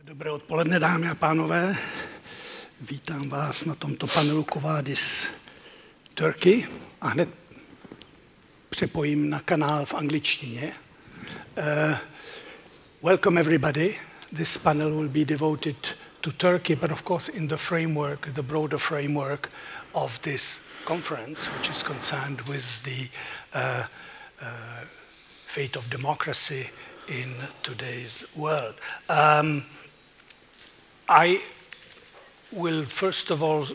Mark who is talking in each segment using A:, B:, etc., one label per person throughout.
A: Dobré odpoledne, dámy a pánové. Vítám vás na tomto panelu Vadis Turkey a hned přepojím na kanál v angličtině. Welcome everybody. This panel will be devoted to Turkey, but of course in the framework, the broader framework of this conference, which is concerned with the fate of democracy in today's world. I will first of all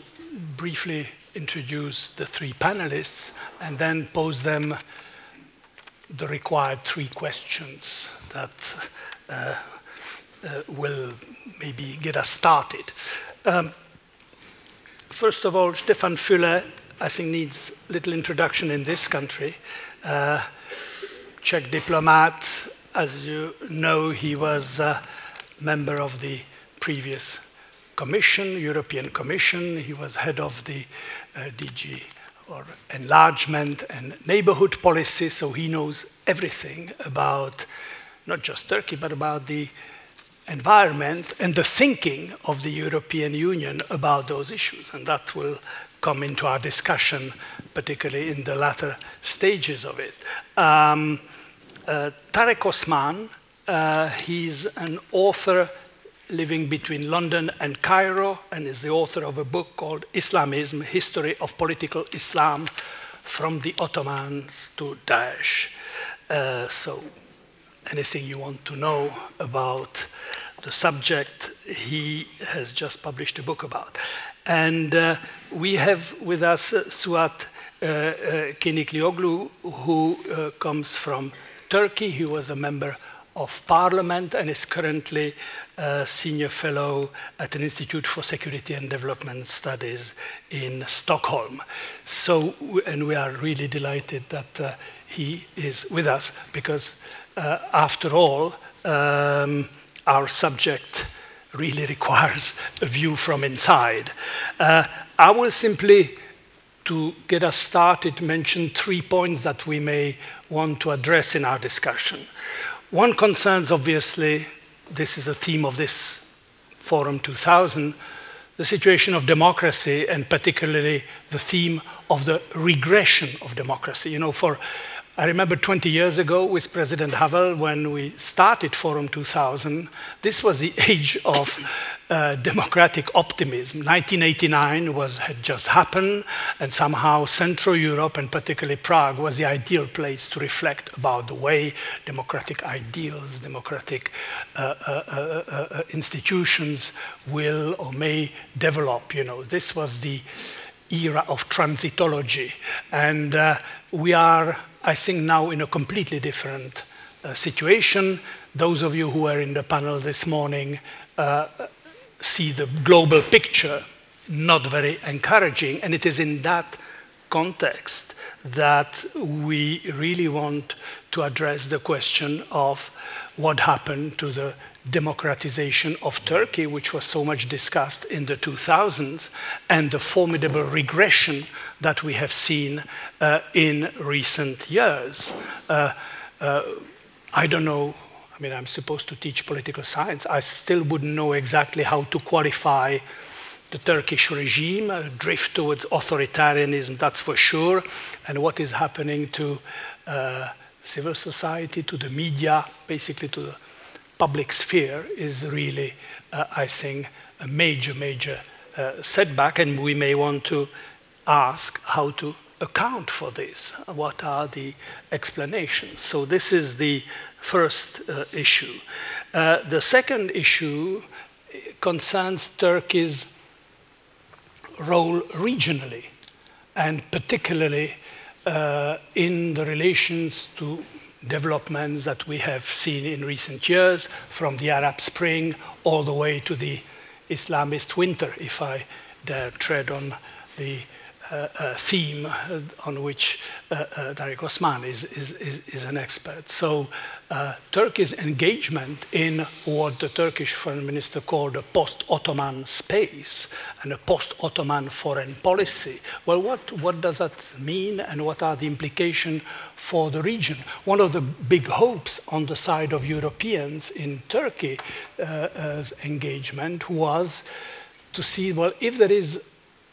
A: briefly introduce the three panelists and then pose them the required three questions that will maybe get us started. First of all, Stefan Füle, I think, needs little introduction in this country. Czech diplomat, as you know, he was a member of the previous Commission, European Commission. He was head of the DG, or Enlargement and Neighborhood Policy, so he knows everything about not just Turkey, but about the environment and the thinking of the European Union about those issues. And that will come into our discussion, particularly in the latter stages of it. Tarek Osman, he's an author living between London and Cairo, and is the author of a book called Islamism, History of Political Islam from the Ottomans to Daesh. So anything you want to know about the subject, he has just published a book about. And we have with us Suat Keniklioglu, who comes from Turkey. He was a member of Parliament and is currently a senior fellow at an Institute for Security and Development Studies in Stockholm. So, and we are really delighted that he is with us because after all, our subject really requires a view from inside. I will simply, to get us started, mention 3 points that we may want to address in our discussion. One concerns, obviously, this is the theme of this Forum 2000, the situation of democracy, and particularly the theme of the regression of democracy. You know, I remember 20 years ago with President Havel, when we started Forum 2000, this was the age of democratic optimism. 1989 had just happened, and somehow Central Europe, and particularly Prague, was the ideal place to reflect about the way democratic ideals, democratic institutions will or may develop. You know, this was the era of transitology, and we are, I think, now in a completely different situation. Those of you who were in the panel this morning see the global picture, not very encouraging, and it is in that context that we really want to address the question of what happened to the democratization of Turkey, which was so much discussed in the 2000s, and the formidable regression that we have seen in recent years. I don't know, I mean, I'm supposed to teach political science. I still wouldn't know exactly how to qualify the Turkish regime, a drift towards authoritarianism, that's for sure, and what is happening to civil society, to the media, basically to the public sphere is really, I think, a major setback, and we may want to ask how to account for this. What are the explanations? So this is the first issue. The second issue concerns Turkey's role regionally, and particularly in the relations to developments that we have seen in recent years, from the Arab Spring all the way to the Islamist winter, if I dare tread on the theme on which Tariq Osman is an expert. So Turkey's engagement in what the Turkish foreign minister called a post-Ottoman space and a post-Ottoman foreign policy. Well, what does that mean, and what are the implications for the region? One of the big hopes on the side of Europeans in Turkey's engagement was to see, well, if there is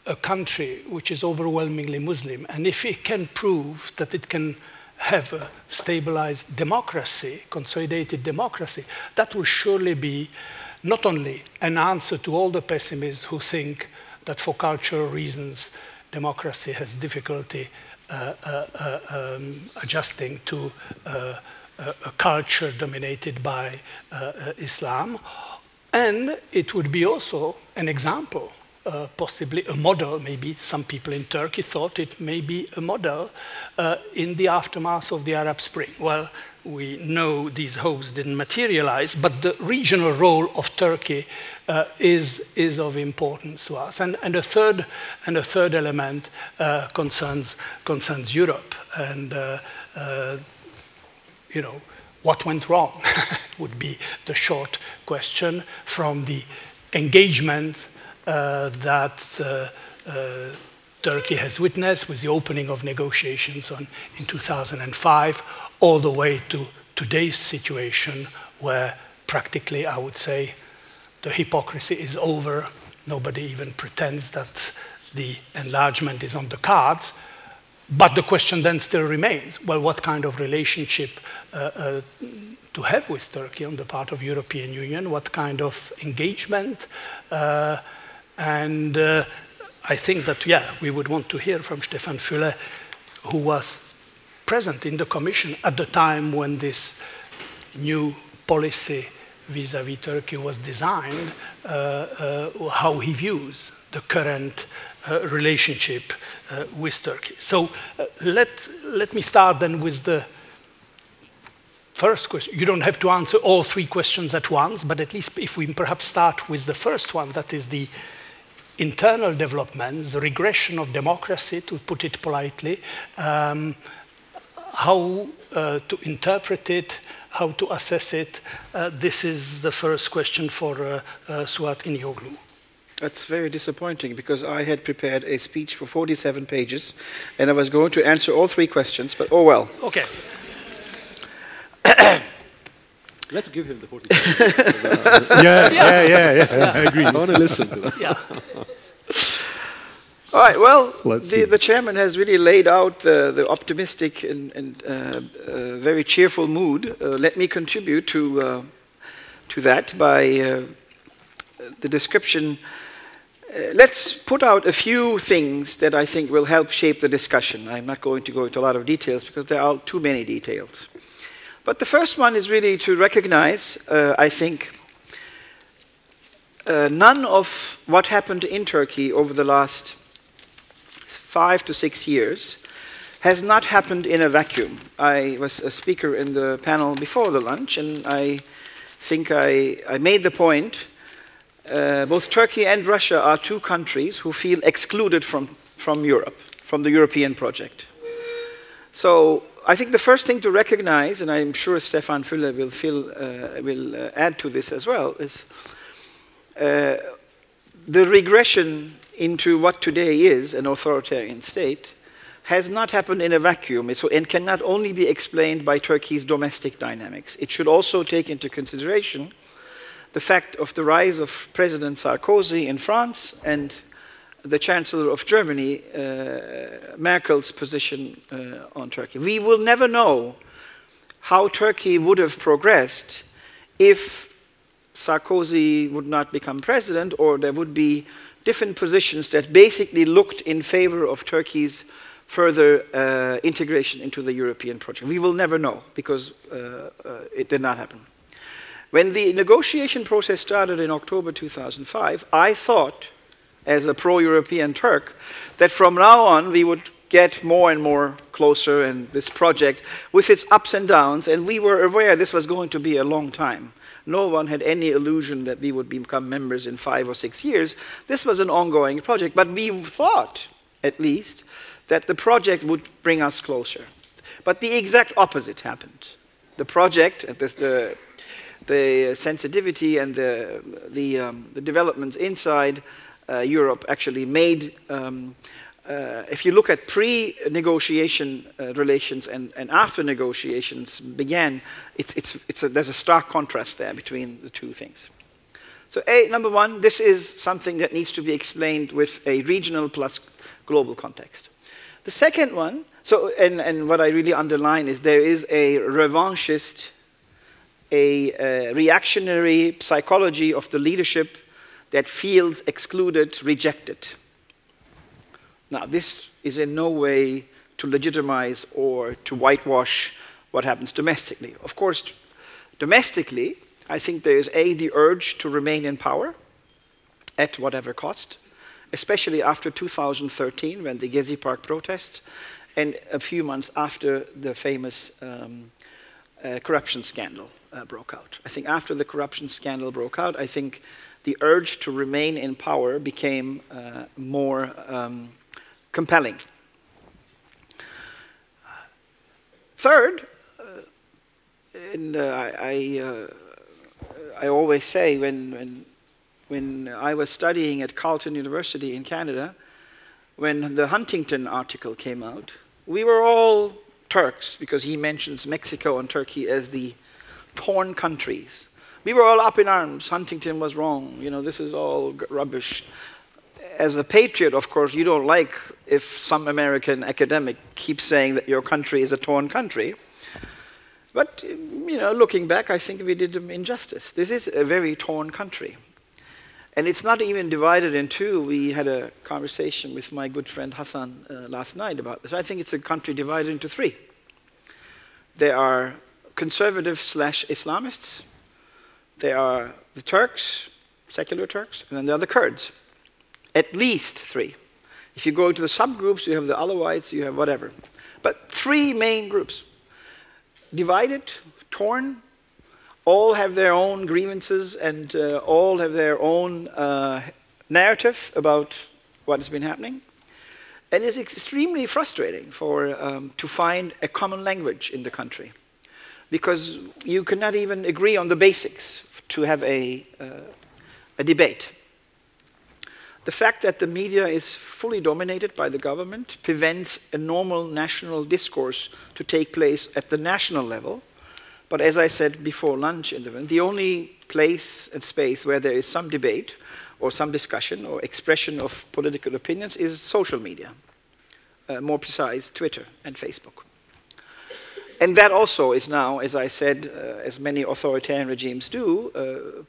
A: a country which is overwhelmingly Muslim, and if it can prove that it can have a stabilized democracy, consolidated democracy, that will surely be not only an answer to all the pessimists who think that for cultural reasons democracy has difficulty adjusting to a culture dominated by Islam, and it would be also an example, possibly a model. Maybe some people in Turkey thought it may be a model in the aftermath of the Arab Spring. Well, we know these hopes didn't materialize, but the regional role of Turkey is of importance to us. And a third element concerns Europe, and you know, what went wrong would be the short question from the engagement that Turkey has witnessed with the opening of negotiations in 2005, all the way to today's situation where practically, I would say, the hypocrisy is over. Nobody even pretends that the enlargement is on the cards. But the question then still remains, well, what kind of relationship to have with Turkey on the part of European Union? What kind of engagement? And I think that, yeah, we would want to hear from Stefan Fülle, who was present in the Commission at the time when this new policy vis-à-vis Turkey was designed, how he views the current relationship with Turkey. So let me start then with the first question. You don't have to answer all three questions at once, but at least if we perhaps start with the first one, that is the internal developments, the regression of democracy, to put it politely, how to interpret it, how to assess it. This is the first question for Suat Inioglu.
B: That's very disappointing, because I had prepared a speech for 47 pages, and I was going to answer all three questions, but oh well.
A: Okay.
C: Let's give him the 47. Yeah. I agree. I want to listen to that.
A: Yeah.
B: All right, well, the chairman has really laid out the optimistic and very cheerful mood. Let me contribute to that by the description. Let's put out a few things that I think will help shape the discussion. I'm not going to go into a lot of details because there are too many details. But the first one is really to recognize, I think, none of what happened in Turkey over the last 5 to 6 years has not happened in a vacuum. I was a speaker in the panel before the lunch, and I think I made the point. Both Turkey and Russia are two countries who feel excluded from Europe, from the European project. So I think the first thing to recognize, and I'm sure Stefan Fülle will add to this as well, is the regression into what today is an authoritarian state has not happened in a vacuum, and cannot only be explained by Turkey's domestic dynamics. It should also take into consideration the fact of the rise of President Sarkozy in France and the Chancellor of Germany, Merkel's position on Turkey. We will never know how Turkey would have progressed if Sarkozy would not become president, or there would be different positions that basically looked in favor of Turkey's further integration into the European project. We will never know, because it did not happen. When the negotiation process started in October 2005, I thought, as a pro-European Turk, that from now on we would get more and more closer, and this project, with its ups and downs, and we were aware this was going to be a long time. No one had any illusion that we would become members in 5 or 6 years. This was an ongoing project, but we thought at least, that the project would bring us closer. But the exact opposite happened. The project, the sensitivity and the developments inside Europe actually made, if you look at pre-negotiation relations and after negotiations began, there's a stark contrast there between the two things. So number one, this is something that needs to be explained with a regional plus global context. The second one, and what I really underline is there is a revanchist, a reactionary psychology of the leadership that feels excluded, rejected. Now, this is in no way to legitimize or to whitewash what happens domestically. Of course, domestically, I think there is the urge to remain in power at whatever cost, especially after 2013 when the Gezi Park protests and a few months after the famous corruption scandal broke out. I think after the corruption scandal broke out, I think the urge to remain in power became more compelling. Third, and I always say when I was studying at Carleton University in Canada, when the Huntington article came out, we were all Turks because he mentions Mexico and Turkey as the torn countries. We were all up in arms. Huntington was wrong. You know, this is all rubbish. As a patriot, of course, you don't like if some American academic keeps saying that your country is a torn country. But, you know, looking back, I think we did them injustice. This is a very torn country. And it's not even divided in two. We had a conversation with my good friend Hassan last night about this. I think it's a country divided into three. There are conservative/Islamists. There are the Turks, secular Turks, and then there are the Kurds. At least three. If you go into the subgroups, you have the Alawites, you have whatever. But three main groups. Divided, torn, all have their own grievances and all have their own narrative about what has been happening. And it's extremely frustrating to find a common language in the country because you cannot even agree on the basics to have a debate. The fact that the media is fully dominated by the government prevents a normal national discourse to take place at the national level. But as I said before lunch, the only place and space where there is some debate or some discussion or expression of political opinions is social media, more precise, Twitter and Facebook. And that also is now, as I said, as many authoritarian regimes do,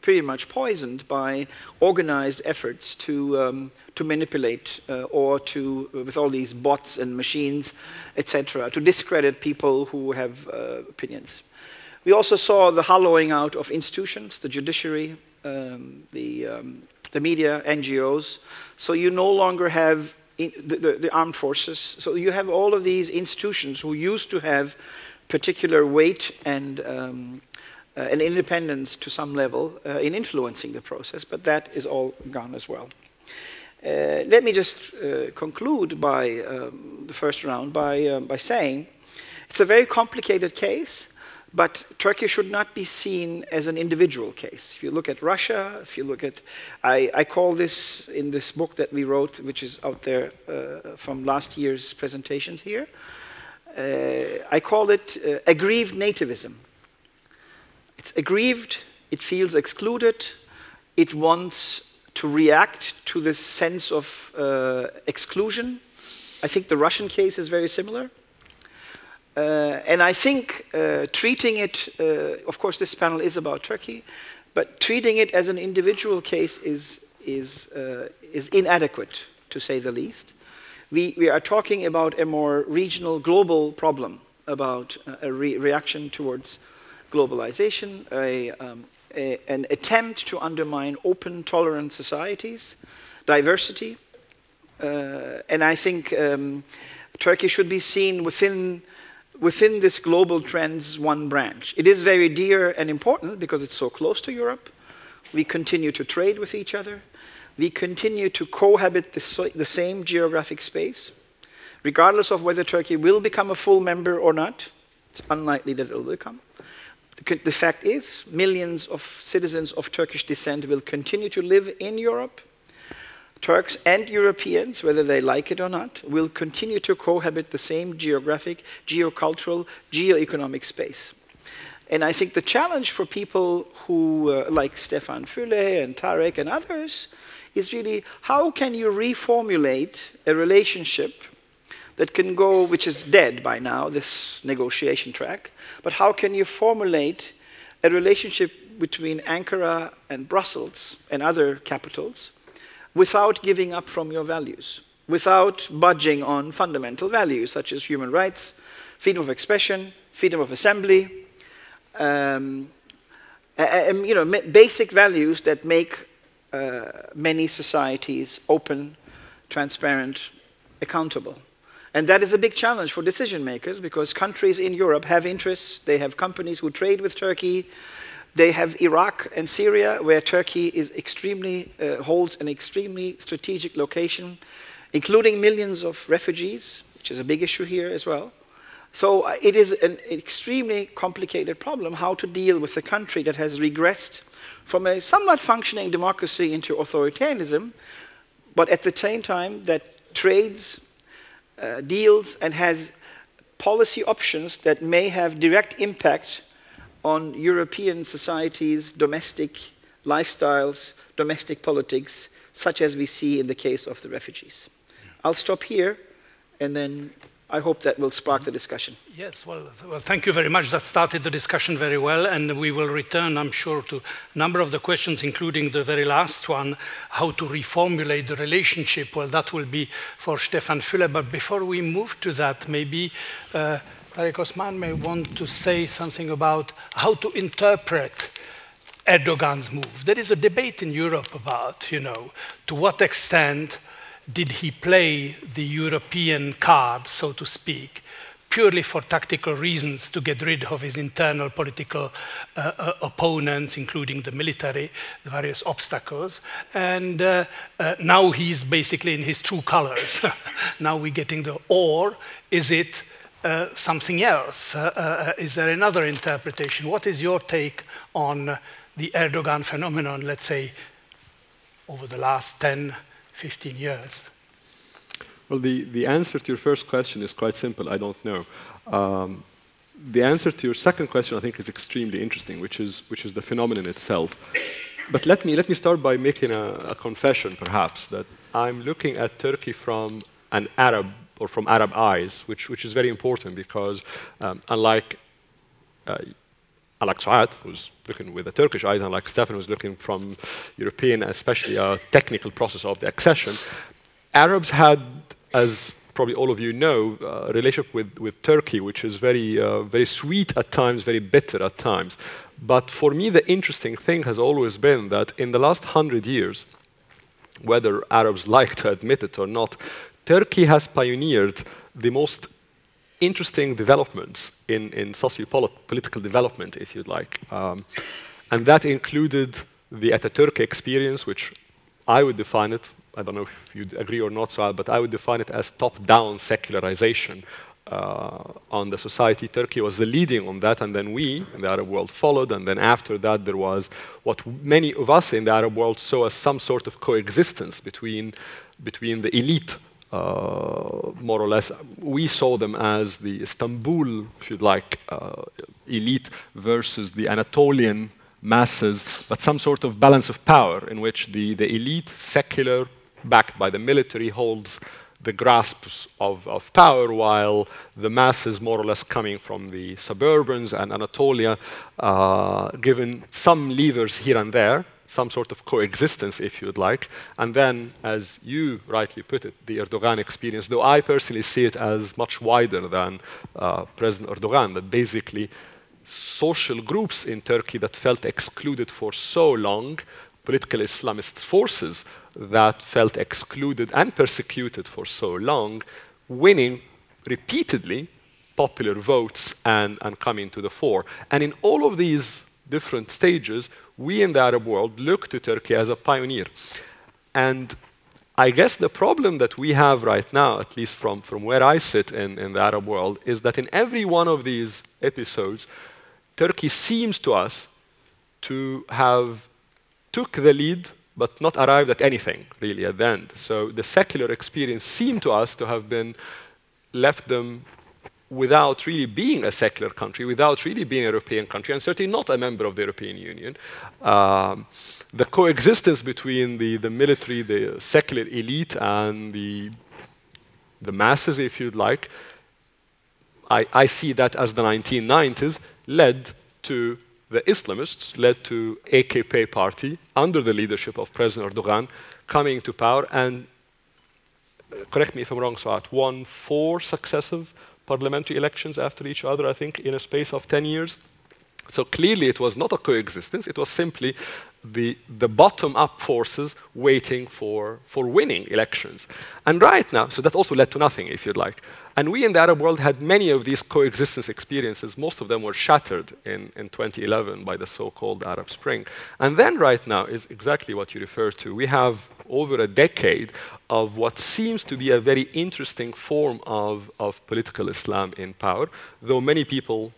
B: pretty much poisoned by organized efforts to manipulate or to, with all these bots and machines, etc., to discredit people who have opinions. We also saw the hollowing out of institutions, the judiciary, the media, NGOs. So you no longer have the armed forces. So you have all of these institutions who used to have particular weight and independence to some level in influencing the process, but that is all gone as well. Let me just conclude by the first round by saying it's a very complicated case, but Turkey should not be seen as an individual case. If you look at Russia, if you look at, I call this in this book that we wrote, which is out there from last year's presentations here, I call it aggrieved nativism. It's aggrieved, it feels excluded, it wants to react to this sense of exclusion. I think the Russian case is very similar. And I think treating it, of course this panel is about Turkey, but treating it as an individual case is inadequate, to say the least. We are talking about a more regional, global problem, about a reaction towards globalization, an attempt to undermine open, tolerant societies, diversity. And I think Turkey should be seen within this global trends one branch. It is very dear and important because it's so close to Europe. We continue to trade with each other. we continue to cohabit the same geographic space, regardless of whether Turkey will become a full member or not. It's unlikely that it will become. The fact is, millions of citizens of Turkish descent will continue to live in Europe. Turks and Europeans, whether they like it or not, will continue to cohabit the same geographic, geocultural, geoeconomic space. And I think the challenge for people who, like Stefan Füle and Tarek and others, is really how can you reformulate a relationship that can go, which is dead by now, this negotiation track, but how can you formulate a relationship between Ankara and Brussels and other capitals without giving up from your values, without budging on fundamental values such as human rights, freedom of expression, freedom of assembly, basic values that make many societies open, transparent, accountable. And that is a big challenge for decision makers because countries in Europe have interests. They have companies who trade with Turkey. They have Iraq and Syria, where Turkey is holds an extremely strategic location, including millions of refugees, which is a big issue here as well. So it is an extremely complicated problem how to deal with a country that has regressed from a somewhat functioning democracy into authoritarianism, but at the same time that trades, deals, and has policy options that may have direct impact on European societies' domestic lifestyles, domestic politics, such as we see in the case of the refugees. I'll stop here, and then I hope that will spark the discussion.
A: Yes, well, thank you very much. That started the discussion very well, and we will return, I'm sure, to a number of the questions, including the very last one, how to reformulate the relationship. Well, that will be for Stefan Füle, but before we move to that, maybe Tarek Osman may want to say something about how to interpret Erdogan's move. There is a debate in Europe about, to what extent did he play the European card, so to speak, purely for tactical reasons to get rid of his internal political opponents, including the military, the various obstacles. And now he's basically in his true colors. Now we're getting or is it something else? Is there another interpretation? What is your take on the Erdogan phenomenon, let's say, over the last 10, 15 years?
D: Well, the answer to your first question is quite simple. I don't know. The answer to your second question, I think, is extremely interesting, which is the phenomenon itself. But let me start by making a confession, perhaps, that I'm looking at Turkey from an Arab or from Arab eyes, which is very important because unlike Suad, who's looking with the Turkish eyes, and like Stefan, who's looking from European, especially a technical process of the accession, Arabs had, as probably all of you know, a relationship with Turkey, which is very sweet at times, very bitter at times. But for me, the interesting thing has always been that in the last 100 years, whether Arabs like to admit it or not, Turkey has pioneered the most interesting developments in socio-political development, if you'd like. And that included the Ataturk experience, which I would define it, I don't know if you'd agree or not, Suad, but I would define it as top-down secularization on the society. Turkey was the leading on that, and then we, in the Arab world, followed, and then after that there was what many of us in the Arab world saw as some sort of coexistence between the elite, more or less. We saw them as the Istanbul, if you'd like, elite versus the Anatolian masses, but some sort of balance of power in which the elite, secular, backed by the military, holds the grasps of power, while the masses, more or less coming from the suburbans and Anatolia, given some levers here and there, some sort of coexistence, if you'd like. And then, as you rightly put it, the Erdogan experience, though I personally see it as much wider than President Erdogan, that basically social groups in Turkey that felt excluded for so long, political Islamist forces that felt excluded and persecuted for so long, winning repeatedly popular votes and coming to the fore. And in all of these different stages, we in the Arab world look to Turkey as a pioneer. And I guess the problem that we have right now, at least from where I sit in the Arab world, is that in every one of these episodes, Turkey seems to us to have took the lead but not arrived at anything, really, at the end. So the secular experience seemed to us to have been left them without really being a secular country, without really being a European country, and certainly not a member of the European Union. The coexistence between the military, the secular elite, and the masses, if you'd like, I see that as the 1990s led to the Islamists, led to AKP party, under the leadership of President Erdogan, coming to power, and correct me if I'm wrong, Suat, won 4 successive parliamentary elections after each other, I think, in a space of 10 years. So clearly it was not a coexistence, it was simply the bottom-up forces waiting for winning elections. And right now, so that also led to nothing, if you'd like. And we in the Arab world had many of these coexistence experiences. Most of them were shattered in 2011 by the so-called Arab Spring. And then right now is exactly what you refer to. We have over a decade of what seems to be a very interesting form of political Islam in power, though many people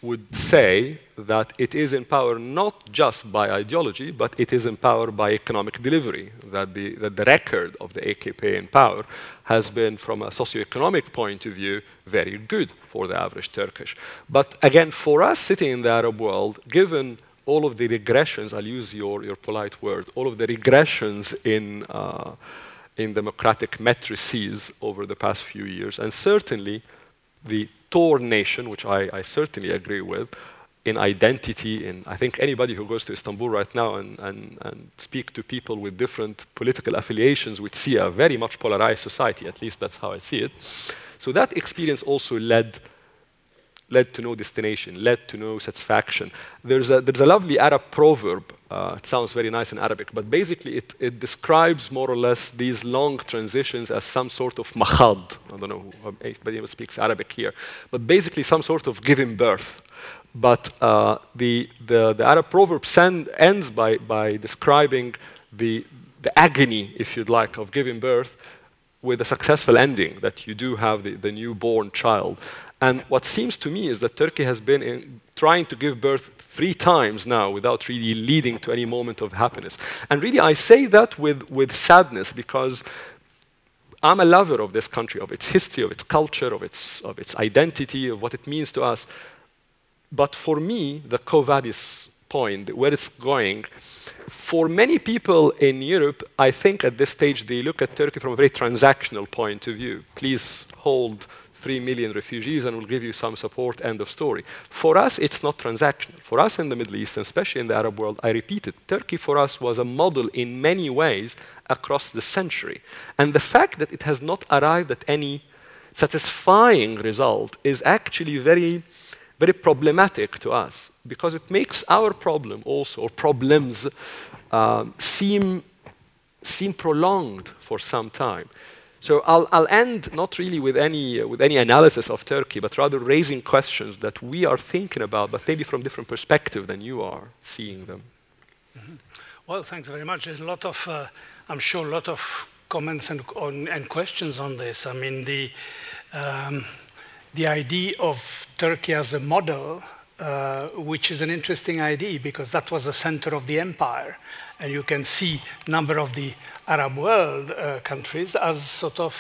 D: would say that it is in power not just by ideology, but it is in power by economic delivery, that the record of the AKP in power has been, from a socioeconomic point of view, very good for the average Turkish. But again, for us sitting in the Arab world, given all of the regressions, I'll use your polite word, all of the regressions in democratic matrices over the past few years, and certainly the torn nation, which I certainly agree with, in identity, in I think anybody who goes to Istanbul right now and speak to people with different political affiliations would see a very much polarized society, at least that's how I see it. So that experience also led to no destination, led to no satisfaction. There's a lovely Arab proverb, it sounds very nice in Arabic, but basically it describes more or less these long transitions as some sort of mahad. I don't know who anybody speaks Arabic here, but basically some sort of giving birth. But the Arab proverb ends by describing the agony, if you'd like, of giving birth with a successful ending, that you do have the newborn child. And what seems to me is that Turkey has been trying to give birth 3 times now without really leading to any moment of happiness. And really, I say that with sadness, because I'm a lover of this country, of its history, of its culture, of its identity, of what it means to us. But for me, the Vadis point, where it's going, for many people in Europe, I think at this stage they look at Turkey from a very transactional point of view. Please hold 3 million refugees and we'll give you some support, end of story. For us, it's not transactional. For us in the Middle East, and especially in the Arab world, I repeat it, Turkey for us was a model in many ways across the century. And the fact that it has not arrived at any satisfying result is actually very, very problematic to us, because it makes our problem also, or problems, seem prolonged for some time. So I'll end not really with any analysis of Turkey, but rather raising questions that we are thinking about, but maybe from different perspective than you are seeing them.
A: Mm-hmm. Well, thanks very much. There's a lot of, I'm sure, a lot of comments and questions on this. I mean, the idea of Turkey as a model, which is an interesting idea, because that was the center of the empire. And you can see a number of the Arab world countries as sort of,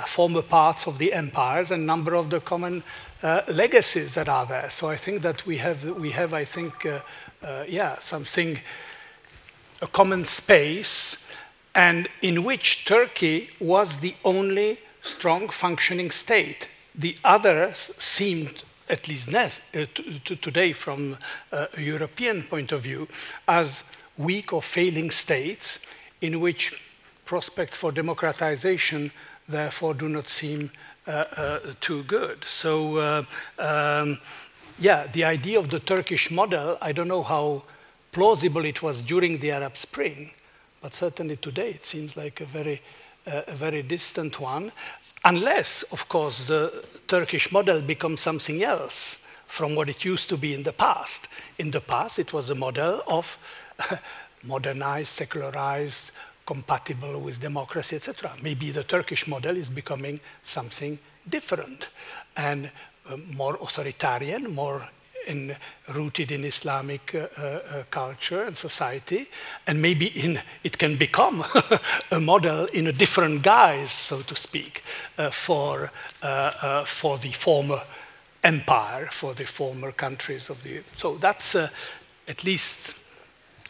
A: former parts of the empires, and a number of the common legacies that are there. So I think that we have I think, something, a common space, and in which Turkey was the only strong functioning state. The others seemed, at least today from a European point of view, as weak or failing states in which prospects for democratization therefore do not seem too good. So the idea of the Turkish model, I don't know how plausible it was during the Arab Spring, but certainly today it seems like a very distant one, unless, of course, the Turkish model becomes something else from what it used to be in the past. In the past, it was a model of modernized, secularized, compatible with democracy, etc. Maybe the Turkish model is becoming something different and more authoritarian, more rooted in Islamic culture and society, and maybe it can become a model in a different guise, so to speak, for the former empire, for the former countries of the. So that's at least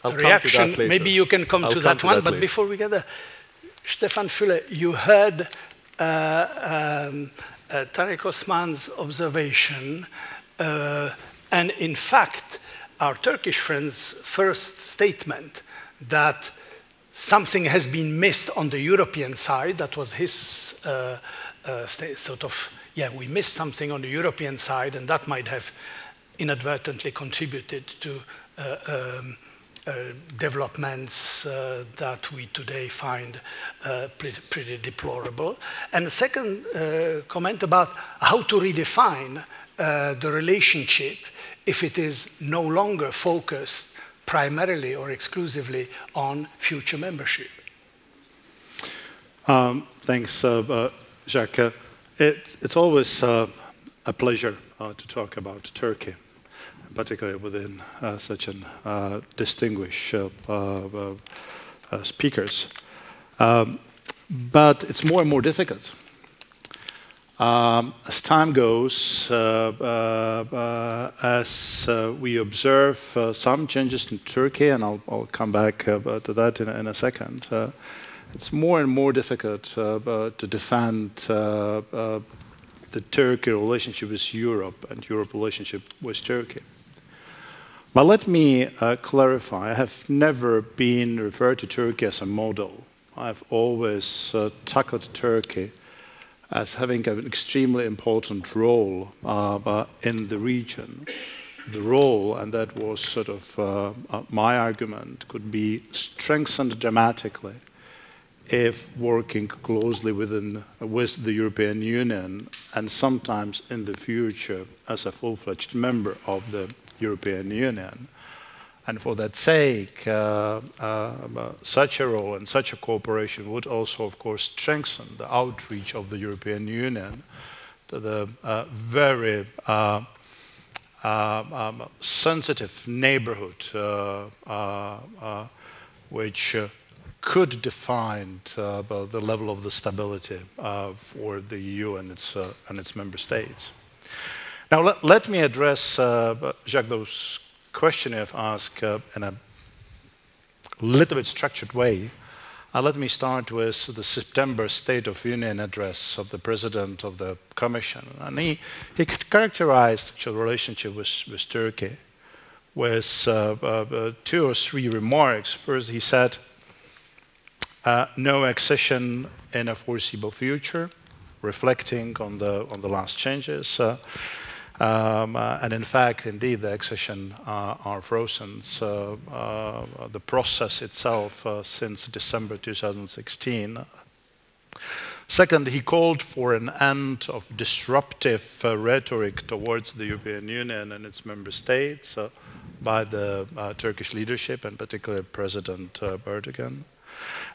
A: a reaction. Maybe you can come to that one, but before we get there, Stefan Fülle, you heard Tariq Osman's observation. And in fact, our Turkish friend's first statement that something has been missed on the European side, that was his sort of, yeah, we missed something on the European side, and that might have inadvertently contributed to developments that we today find pretty deplorable. And the second comment about how to redefine the relationship if it is no longer focused primarily or exclusively on future membership.
C: Thanks, Jacques. It's always a pleasure to talk about Turkey, particularly within such an distinguished speakers. But it's more and more difficult. As time goes, as we observe some changes in Turkey, and I'll come back to that in a second, it's more and more difficult to defend the Turkey relationship with Europe and Europe relationship with Turkey. But let me clarify, I have never been referred to Turkey as a model. I've always tackled Turkey as having an extremely important role in the region. The role, and that was sort of my argument, could be strengthened dramatically if working closely with the European Union and sometimes in the future as a full-fledged member of the European Union. And for that sake, such a role and such a cooperation would also, of course, strengthen the outreach of the European Union to the very sensitive neighborhood which could define the level of the stability for the EU and its member states. Now, let me address, Jacques, those question I've asked in a little bit structured way. Let me start with the September State of Union address of the President of the Commission. And he characterized the relationship with Turkey with 2 or 3 remarks. First, he said, no accession in a foreseeable future, reflecting on the last changes. And in fact, indeed, the accession are frozen. So the process itself since December 2016. Second, he called for an end of disruptive rhetoric towards the European Union and its member states by the Turkish leadership, and particularly President Erdogan.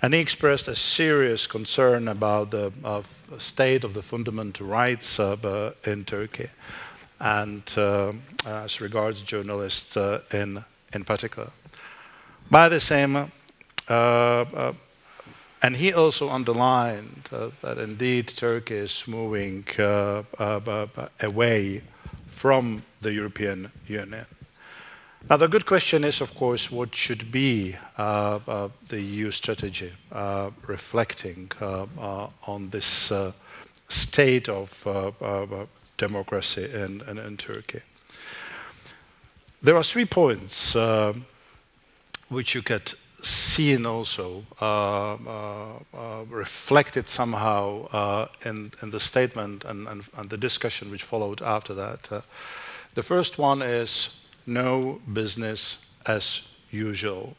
C: And he expressed a serious concern about the state of the fundamental rights in Turkey, and as regards journalists in particular. By the same, and he also underlined that indeed Turkey is moving away from the European Union. Now the good question is, of course, what should be the EU strategy reflecting on this state of democracy in Turkey. There are 3 points which you could see and also reflected somehow in the statement and the discussion which followed after that. The first one is no business as usual.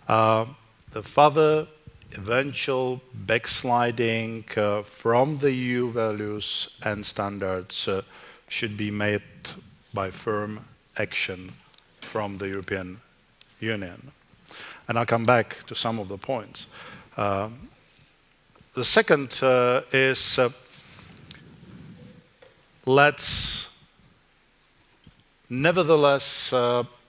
C: The further eventual backsliding from the EU values and standards should be made by firm action from the European Union. And I'll come back to some of the points. The second is let's nevertheless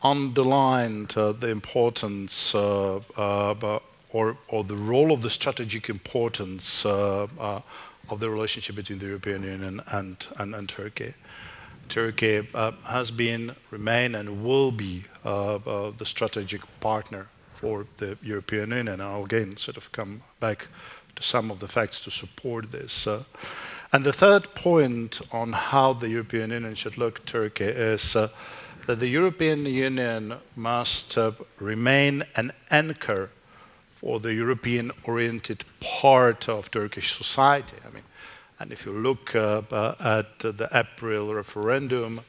C: underline the importance or the role of the strategic importance of the relationship between the European Union and Turkey. Turkey has been, remain, and will be the strategic partner for the European Union. And I'll again sort of come back to some of the facts to support this. And the third point on how the European Union should look at Turkey is that the European Union must remain an anchor for the European-oriented part of Turkish society. I mean, and if you look at the April referendum,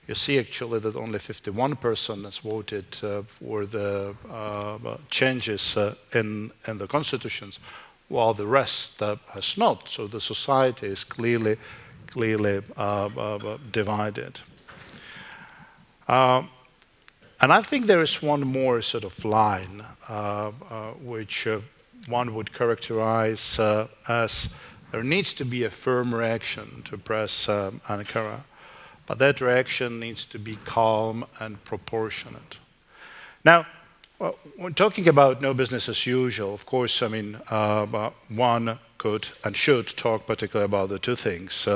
C: you see actually that only 51% has voted for the changes in the constitutions, while the rest has not. So the society is clearly divided. And I think there is one more sort of line which one would characterize as there needs to be a firm reaction to press Ankara, but that reaction needs to be calm and proportionate. Now, when talking about no business as usual, of course, I mean, one could and should talk particularly about the two things.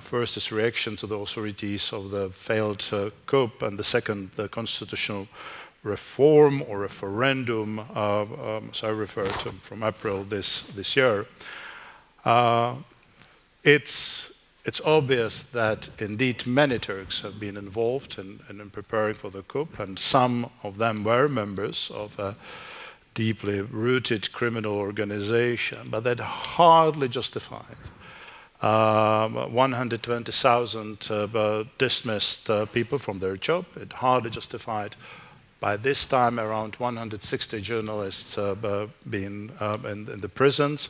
C: First is reaction to the authorities of the failed coup, and the second, the constitutional reform or referendum, as I refer to from April this year. It's obvious that indeed many Turks have been involved in preparing for the coup, and some of them were members of a deeply rooted criminal organization, but that hardly justified 120,000 dismissed people from their job. It hardly justified, by this time, around 160 journalists being in the prisons.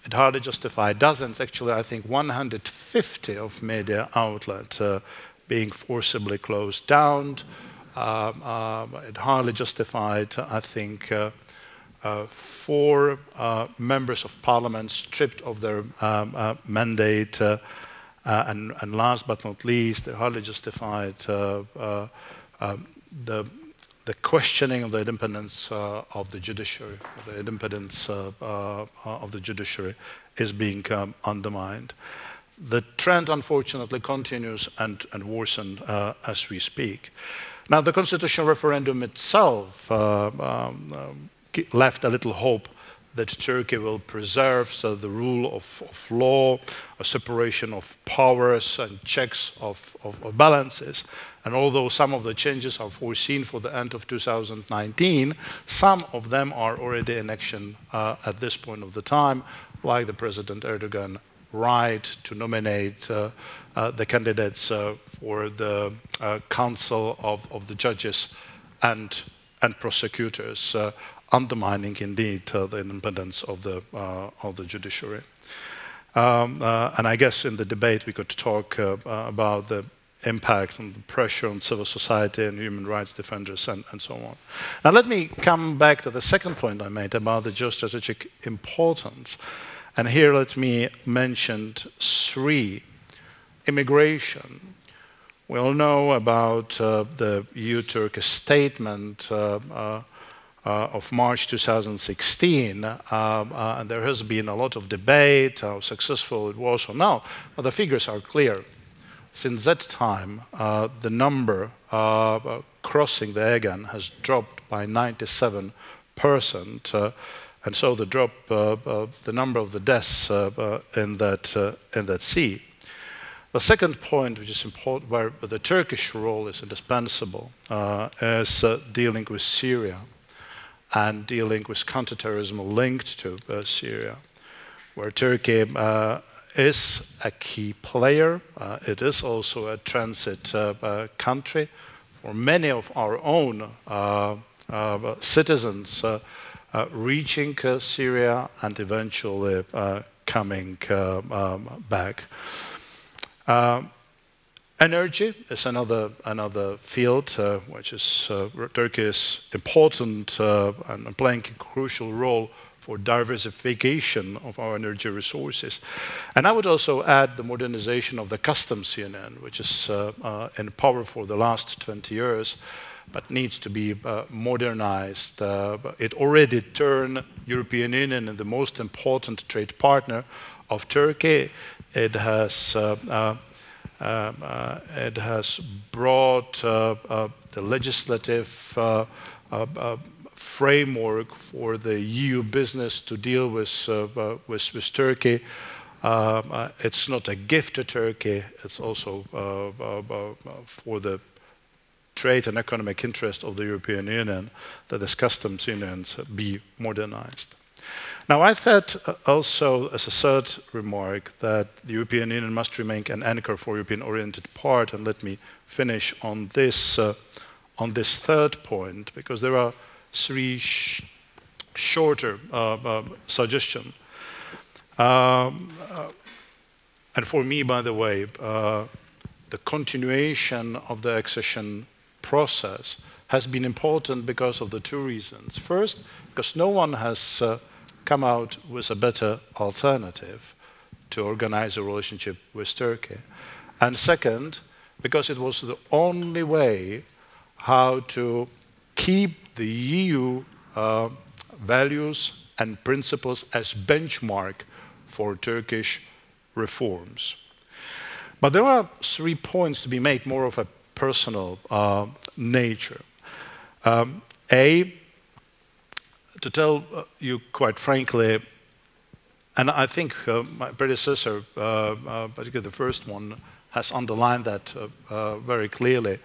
C: It hardly justified dozens, actually, I think 150 of media outlets being forcibly closed down. It hardly justified, I think, 4 members of parliament stripped of their mandate, and last but not least, it hardly justified the questioning of the independence of the judiciary. The independence of the judiciary is being undermined. The trend, unfortunately, continues and worsens as we speak. Now, the constitutional referendum itself left a little hope that Turkey will preserve the rule of law, a separation of powers and checks of balances. And although some of the changes are foreseen for the end of 2019, some of them are already in action at this point of the time, like the President Erdogan right to nominate the candidates for the Council of the Judges and prosecutors, undermining indeed the independence of the judiciary. And I guess in the debate we could talk about the impact and the pressure on civil society and human rights defenders and so on. Now let me come back to the second point I made about the geostrategic importance. And here let me mention 3. Immigration. We all know about the EU-Turkey statement of March 2016, and there has been a lot of debate how successful it was or not, but the figures are clear. Since that time, the number crossing the Aegean has dropped by 97%, and so the number of the deaths in that sea. The second point, which is important, where the Turkish role is indispensable, is dealing with Syria and dealing with counterterrorism linked to Syria, where Turkey is a key player. It is also a transit country for many of our own citizens reaching Syria and eventually coming back. Energy is another field which is Turkey is important and playing a crucial role for diversification of our energy resources. And I would also add the modernization of the customs union, which is in power for the last 20 years, but needs to be modernized. It already turned European Union into the most important trade partner of Turkey. It has brought the legislative framework for the EU business to deal with Turkey. It's not a gift to Turkey, it's also for the trade and economic interest of the European Union that this customs unions be modernized. Now, I thought also as a third remark that the European Union must remain an anchor for European-oriented part, and let me finish on this third point, because there are three shorter suggestions. And for me, by the way, the continuation of the accession process has been important because of the two reasons. First, because no one has come out with a better alternative to organize a relationship with Turkey. And second, because it was the only way how to keep the EU values and principles as benchmark for Turkish reforms. But there are 3 points to be made, more of a personal nature. To tell you quite frankly, and I think my predecessor, particularly the first one, has underlined that very clearly.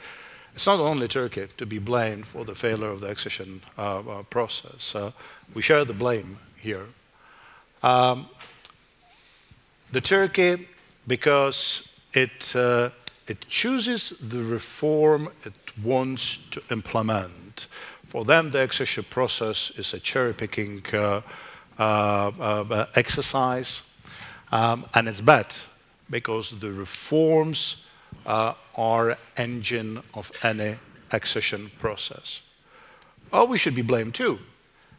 C: It's not only Turkey to be blamed for the failure of the accession process. We share the blame here. The Turkey, because it chooses the reform it wants to implement. For them, the accession process is a cherry-picking exercise, and it's bad because the reforms are engine of any accession process. Well, we should be blamed too,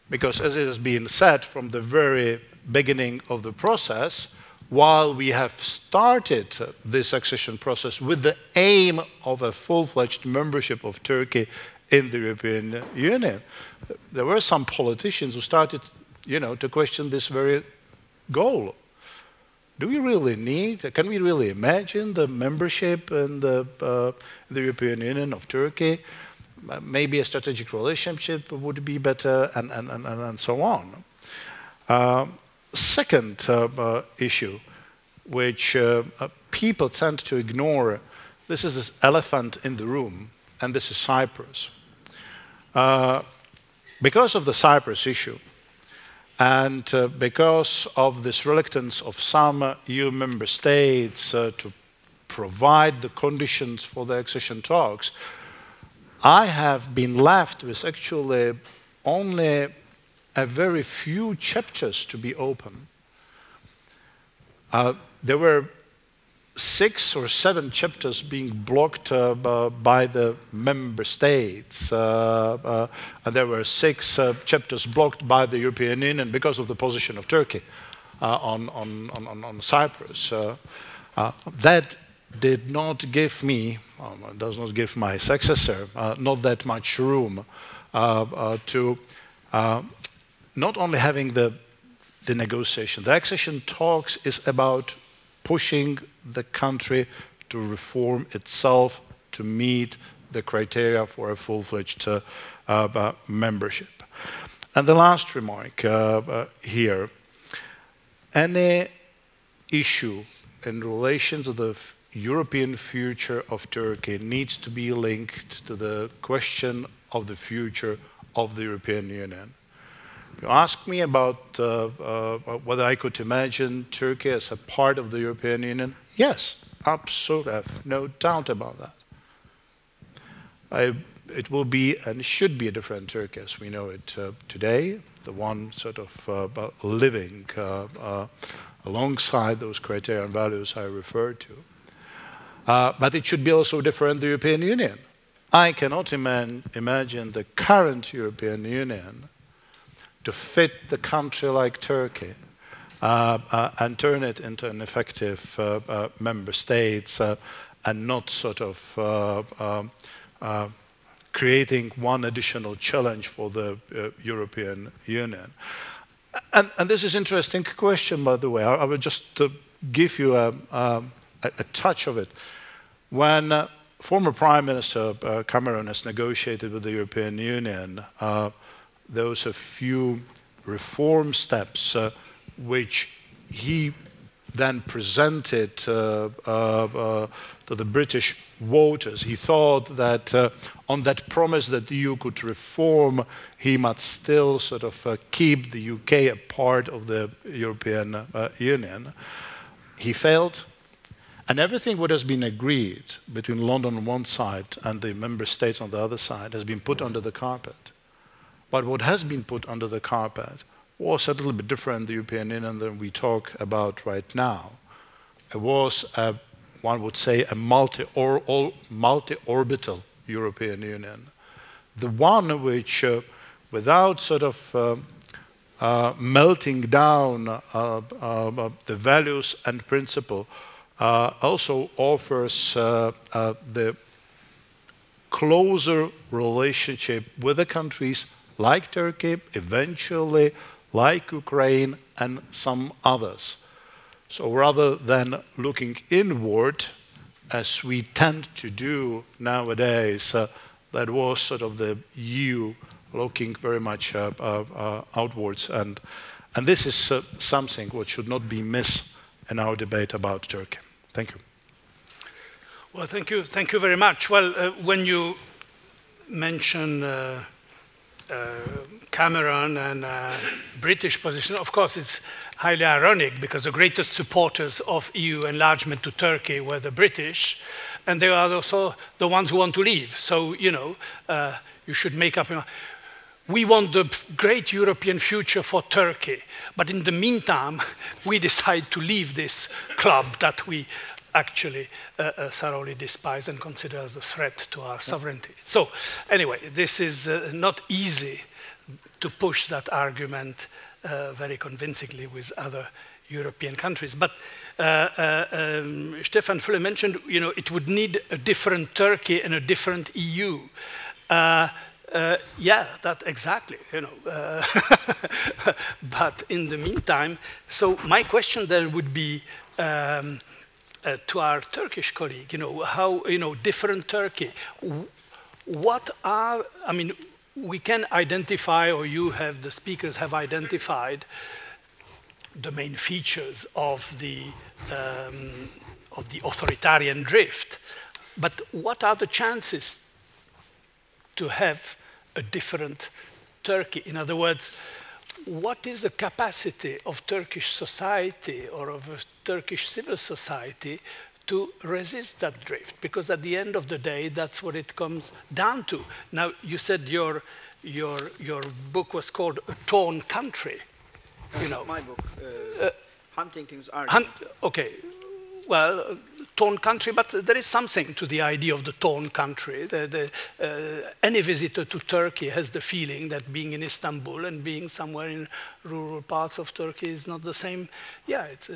C: because as it has been said from the very beginning of the process, while we have started this accession process with the aim of a full-fledged membership of Turkey in the European Union, there were some politicians who started, to question this very goal. Do we really need, can we really imagine the membership in the European Union of Turkey? Maybe a strategic relationship would be better, and so on. Second issue, which people tend to ignore, this is this elephant in the room, and this is Cyprus. Because of the Cyprus issue, and because of this reluctance of some EU member states to provide the conditions for the accession talks, I have been left with actually only a very few chapters to be open. There were 6 or 7 chapters being blocked by the member states, and there were 6 chapters blocked by the European Union because of the position of Turkey on Cyprus. That did not give me, does not give my successor, not that much room to not only having the negotiation. The accession talks is about pushing the country to reform itself to meet the criteria for a full-fledged membership. And the last remark here, any issue in relation to the European future of Turkey needs to be linked to the question of the future of the European Union. You ask me about whether I could imagine Turkey as a part of the European Union. Yes, absolutely, I have no doubt about that. It will be and should be a different Turkey as we know it today, the one sort of living alongside those criteria and values I referred to. But it should be also different in the European Union. I cannot imagine the current European Union to fit the country like Turkey and turn it into an effective member state and not sort of creating one additional challenge for the European Union. And this is an interesting question, by the way. I will just give you a touch of it. When former Prime Minister Cameron has negotiated with the European Union, there was a few reform steps which he then presented to the British voters. He thought that on that promise that the EU could reform, he must still sort of keep the UK a part of the European Union. He failed. And everything what has been agreed between London on one side and the member states on the other side has been put under the carpet. But what has been put under the carpet was a little bit different in the European Union than we talk about right now. It was, one would say, a multi-orbital European Union. The one which, without sort of melting down the values and principle, also offers the closer relationship with the countries like Turkey, eventually like Ukraine and some others. So rather than looking inward, as we tend to do nowadays, that was sort of the EU looking very much outwards. And this is something which should not be missed in our debate about Turkey. Thank you.
A: Well, thank you very much. Well, when you mention Cameron and British position, of course it's highly ironic because the greatest supporters of EU enlargement to Turkey were the British, and they are also the ones who want to leave. So, you know, you should make up your mind. We want the great European future for Turkey, but in the meantime, we decide to leave this club that we actually thoroughly despise and consider as a threat to our sovereignty. So anyway, this is not easy to push that argument very convincingly with other European countries. But Stefan Fülle mentioned, you know, it would need a different Turkey and a different EU. Yeah, that exactly, you know. But in the meantime, so my question then would be to our Turkish colleague, you know, how, you know, different Turkey, what are, I mean, we can identify, or you have, the speakers have identified the main features of the authoritarian drift, but what are the chances to have a different Turkey? In other words, what is the capacity of Turkish society or of a Turkish civil society to resist that drift? Because at the end of the day, that's what it comes down to. Now, you said your book was called A Torn Country. You know,
B: my book, Huntington's Argument.
A: Okay, well, torn country, but there is something to the idea of the torn country. Any visitor to Turkey has the feeling that being in Istanbul and being somewhere in rural parts of Turkey is not the same. Yeah, it's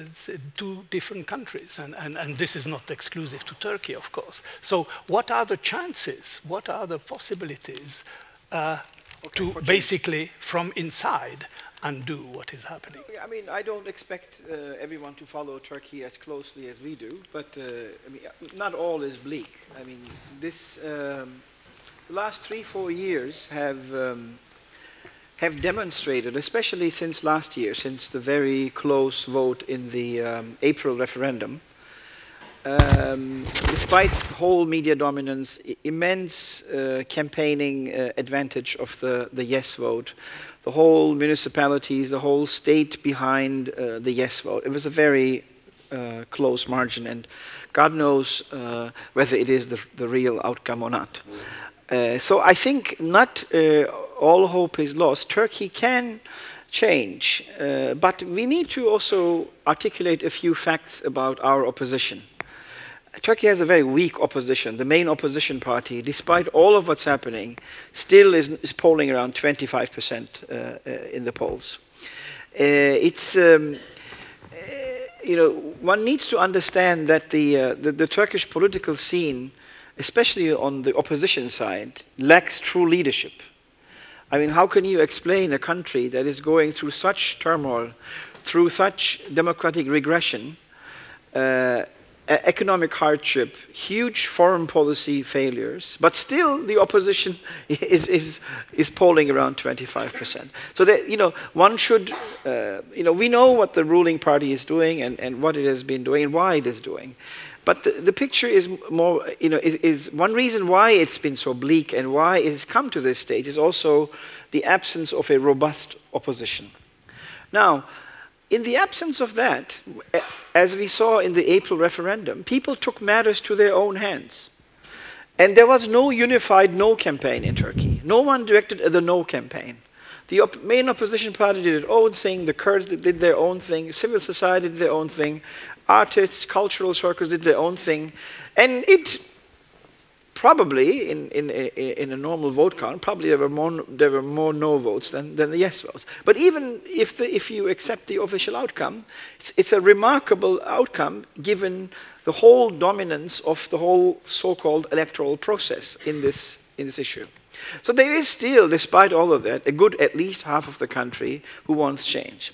A: two different countries, and this is not exclusive to Turkey, of course. So what are the chances, what are the possibilities to basically, from inside, undo what is happening?
B: I mean, I don't expect everyone to follow Turkey as closely as we do, but I mean, not all is bleak. I mean, this the last 3-4 years have demonstrated, especially since last year, since the very close vote in the April referendum, despite whole media dominance, immense campaigning advantage of the yes vote, the whole municipalities, the whole state behind the yes vote. It was a very close margin, and God knows whether it is the real outcome or not. So I think not all hope is lost. Turkey can change, but we need to also articulate a few facts about our opposition. Turkey has a very weak opposition. The main opposition party, despite all of what's happening, still is polling around 25% in the polls. One needs to understand that the Turkish political scene, especially on the opposition side, lacks true leadership. I mean, how can you explain a country that is going through such turmoil, through such democratic regression, economic hardship, huge foreign policy failures, but still the opposition is polling around 25%. So that, one should, we know what the ruling party is doing and what it has been doing and why it is doing. But the picture is more, is one reason why it's been so bleak and why it has come to this stage is also the absence of a robust opposition. Now, in the absence of that, as we saw in the April referendum, people took matters to their own hands. And there was no unified no campaign in Turkey. No one directed the no campaign. The main opposition party did its own thing, the Kurds did their own thing, civil society did their own thing, artists, cultural circles did their own thing. And it probably, in a normal vote count, probably there were more no votes than the yes votes. But even if you accept the official outcome, it's a remarkable outcome given the whole dominance of the whole so-called electoral process in this issue. So there is still, despite all of that, a good at least half of the country who wants change.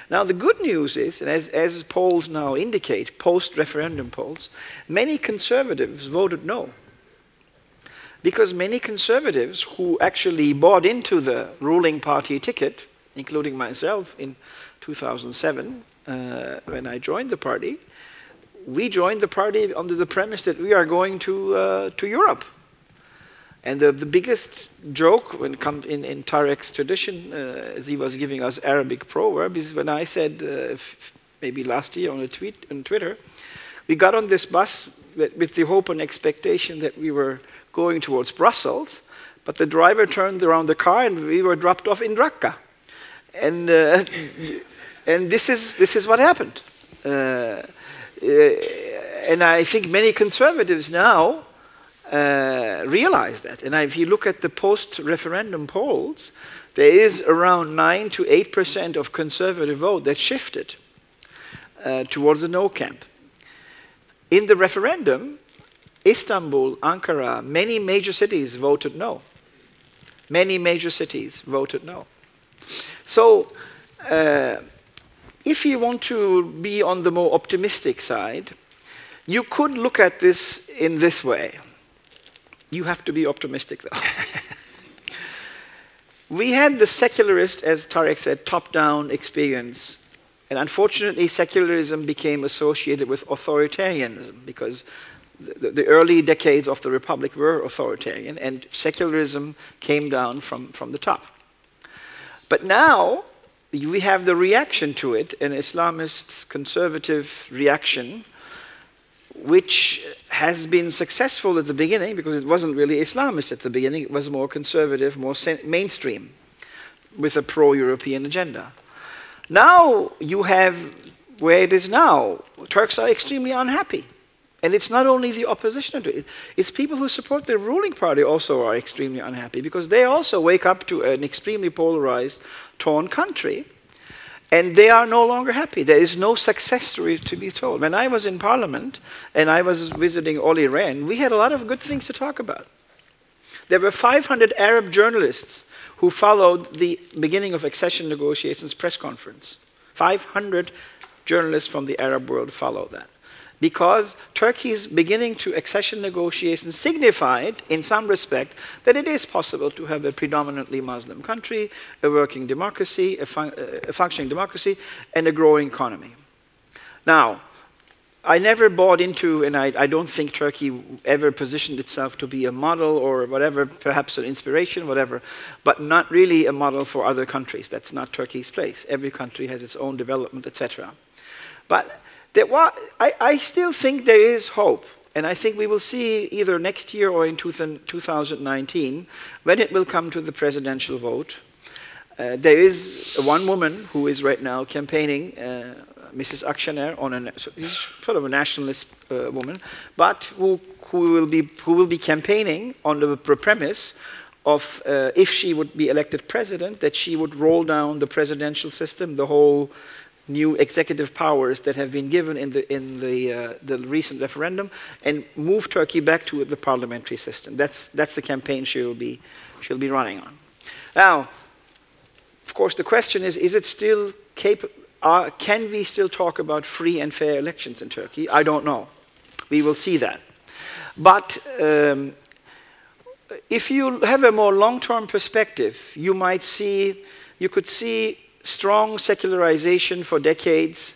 B: Now the good news is, and as polls now indicate, post-referendum polls, many conservatives voted no. Because many conservatives who actually bought into the ruling party ticket, including myself in 2007, when I joined the party, we joined the party under the premise that we are going to Europe. And the biggest joke when it comes in Tarek's tradition, as he was giving us Arabic proverbs, is when I said, maybe last year on Twitter, we got on this bus with the hope and expectation that we were going towards Brussels, but the driver turned around the car and we were dropped off in Raqqa. And this is what happened. And I think many conservatives now realize that. And if you look at the post-referendum polls, there is around 9 to 8% of conservative vote that shifted towards the no camp. In the referendum, Istanbul, Ankara, many major cities voted no. Many major cities voted no. So, if you want to be on the more optimistic side, you could look at this in this way. You have to be optimistic, though. We had the secularist, as Tarek said, top-down experience. And unfortunately, secularism became associated with authoritarianism because the early decades of the Republic were authoritarian, and secularism came down from the top. But now, we have the reaction to it, an Islamist conservative reaction, which has been successful at the beginning because it wasn't really Islamist at the beginning, it was more conservative, more mainstream, with a pro-European agenda. Now you have, where it is now, Turks are extremely unhappy. And it's not only the opposition to it, it's people who support the ruling party also are extremely unhappy because they also wake up to an extremely polarized, torn country. And they are no longer happy. There is no success story to be told. When I was in Parliament and I was visiting Olli Rehn, we had a lot of good things to talk about. There were 500 Arab journalists who followed the beginning of accession negotiations press conference. 500 journalists from the Arab world followed that. Because Turkey's beginning to accession negotiations signified, in some respect, that it is possible to have a predominantly Muslim country, a working democracy, a functioning democracy, and a growing economy. Now, I never bought into, and I don't think Turkey ever positioned itself to be a model or whatever, perhaps an inspiration, whatever, but not really a model for other countries. That's not Turkey's place. Every country has its own development, etc. But I still think there is hope, and I think we will see either next year or in 2019 when it will come to the presidential vote. There is one woman who is right now campaigning Mrs. Akşener, so she's sort of a nationalist woman, but who will be campaigning on the premise of if she would be elected president, that she would roll down the presidential system, the whole new executive powers that have been given in the recent referendum, and move Turkey back to the parliamentary system. That's the campaign she'll be running on. Now, of course, the question is it still capable? Can we still talk about free and fair elections in Turkey? I don't know. We will see that. But if you have a more long-term perspective, you could see strong secularization for decades,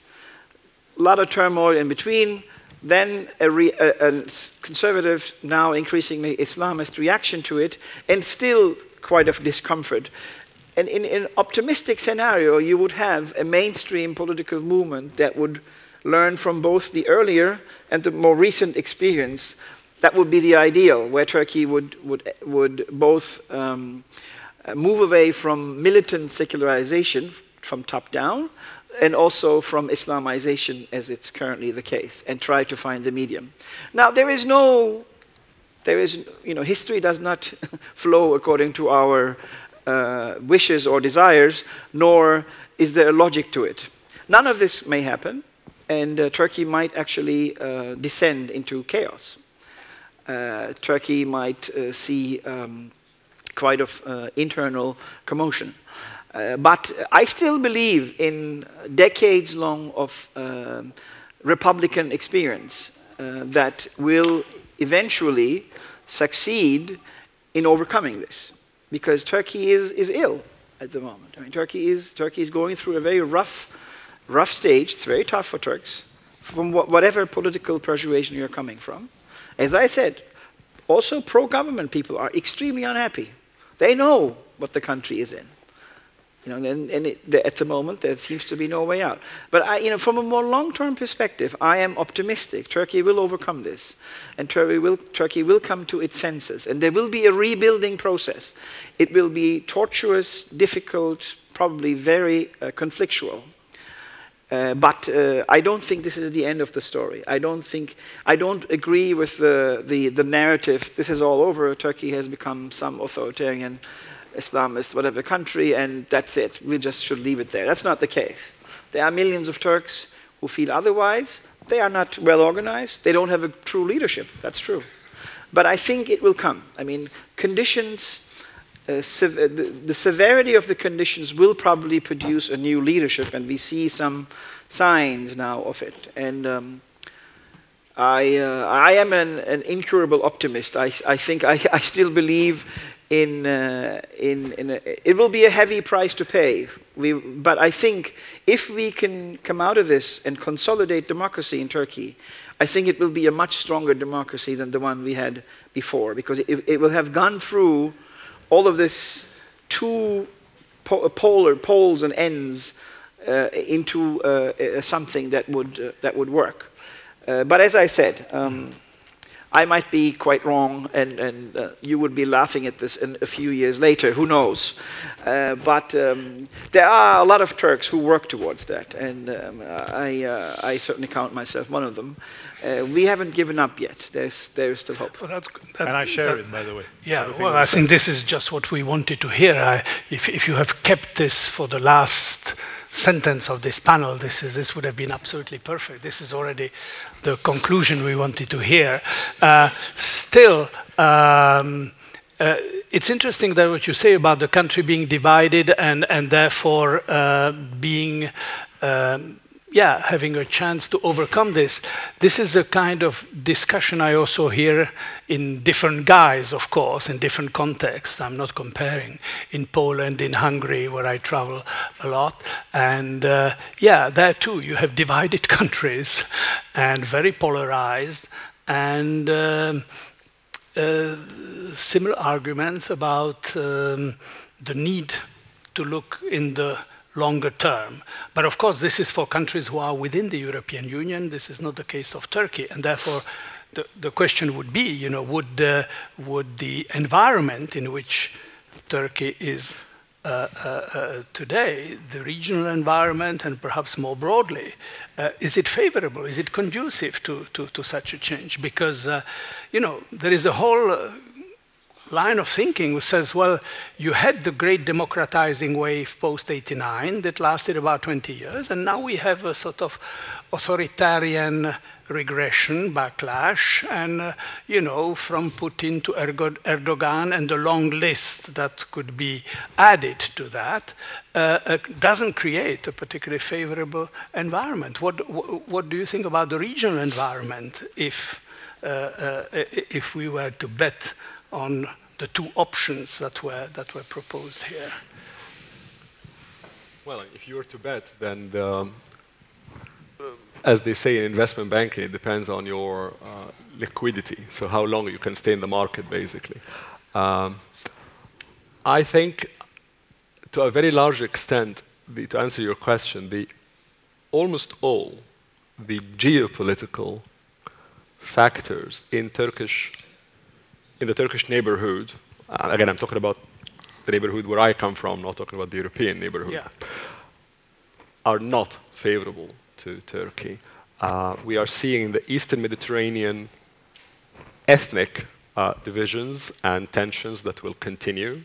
B: a lot of turmoil in between, then a conservative, now increasingly Islamist reaction to it, and still quite a discomfort. And in an optimistic scenario, you would have a mainstream political movement that would learn from both the earlier and the more recent experience. That would be the ideal, where Turkey would both move away from militant secularization from top down, and also from Islamization, as it's currently the case, and try to find the medium. Now, history does not flow according to our wishes or desires, nor is there a logic to it. None of this may happen, and Turkey might actually descend into chaos. Turkey might see quite of internal commotion. But I still believe in decades-long of Republican experience that will eventually succeed in overcoming this. Because Turkey is ill at the moment. I mean, Turkey is going through a very rough stage. It's very tough for Turks, from whatever political persuasion you're coming from. As I said, also pro-government people are extremely unhappy. They know what the country is in. At the moment, there seems to be no way out. But from a more long-term perspective, I am optimistic. Turkey will overcome this, and Turkey will come to its senses, and there will be a rebuilding process. It will be tortuous, difficult, probably very conflictual. But I don't think this is the end of the story. I don't agree with the narrative. This is all over. Turkey has become some authoritarian, Islamist, whatever country, and that's it. We just should leave it there. That's not the case. There are millions of Turks who feel otherwise. They are not well organized. They don't have a true leadership. That's true. But I think it will come. I mean, conditions, the severity of the conditions will probably produce a new leadership, and we see some signs now of it. And I am an incurable optimist. I think I still believe it will be a heavy price to pay. But I think if we can come out of this and consolidate democracy in Turkey, I think it will be a much stronger democracy than the one we had before, because it will have gone through all of this two poles and ends into something that would work. But as I said, I might be quite wrong, and you would be laughing at this a few years later, who knows. But there are a lot of Turks who work towards that, and I certainly count myself one of them. We haven't given up yet. There's still hope.
C: And I share it, by the way.
A: Yeah, well, I think this is just what we wanted to hear. If you have kept this for the last sentence of this panel, this would have been absolutely perfect. This is already the conclusion we wanted to hear. Still, it's interesting that what you say about the country being divided and therefore being having a chance to overcome this. This is a kind of discussion I also hear in different guise, of course, in different contexts. I'm not comparing. In Poland, in Hungary, where I travel a lot. And there too, you have divided countries and very polarized, and similar arguments about the need to look in the longer term. But of course, this is for countries who are within the European Union. This is not the case of Turkey. And therefore, the question would be, would the environment in which Turkey is today, the regional environment and perhaps more broadly, is it favorable? Is it conducive to such a change? Because, there is a whole line of thinking which says, well, you had the great democratizing wave post-89 that lasted about 20 years, and now we have a sort of authoritarian regression, backlash, and, from Putin to Erdogan and the long list that could be added to that, doesn't create a particularly favorable environment. What do you think about the regional environment if we were to bet on the two options that were proposed here?
D: Well, if you were to bet, then as they say in investment banking, it depends on your liquidity, so how long you can stay in the market, basically. I think, to a very large extent, to answer your question, almost all the geopolitical factors in the Turkish neighborhood, again, I'm talking about the neighborhood where I come from, not talking about the European neighborhood, are not favorable to Turkey. We are seeing in the Eastern Mediterranean ethnic divisions and tensions that will continue,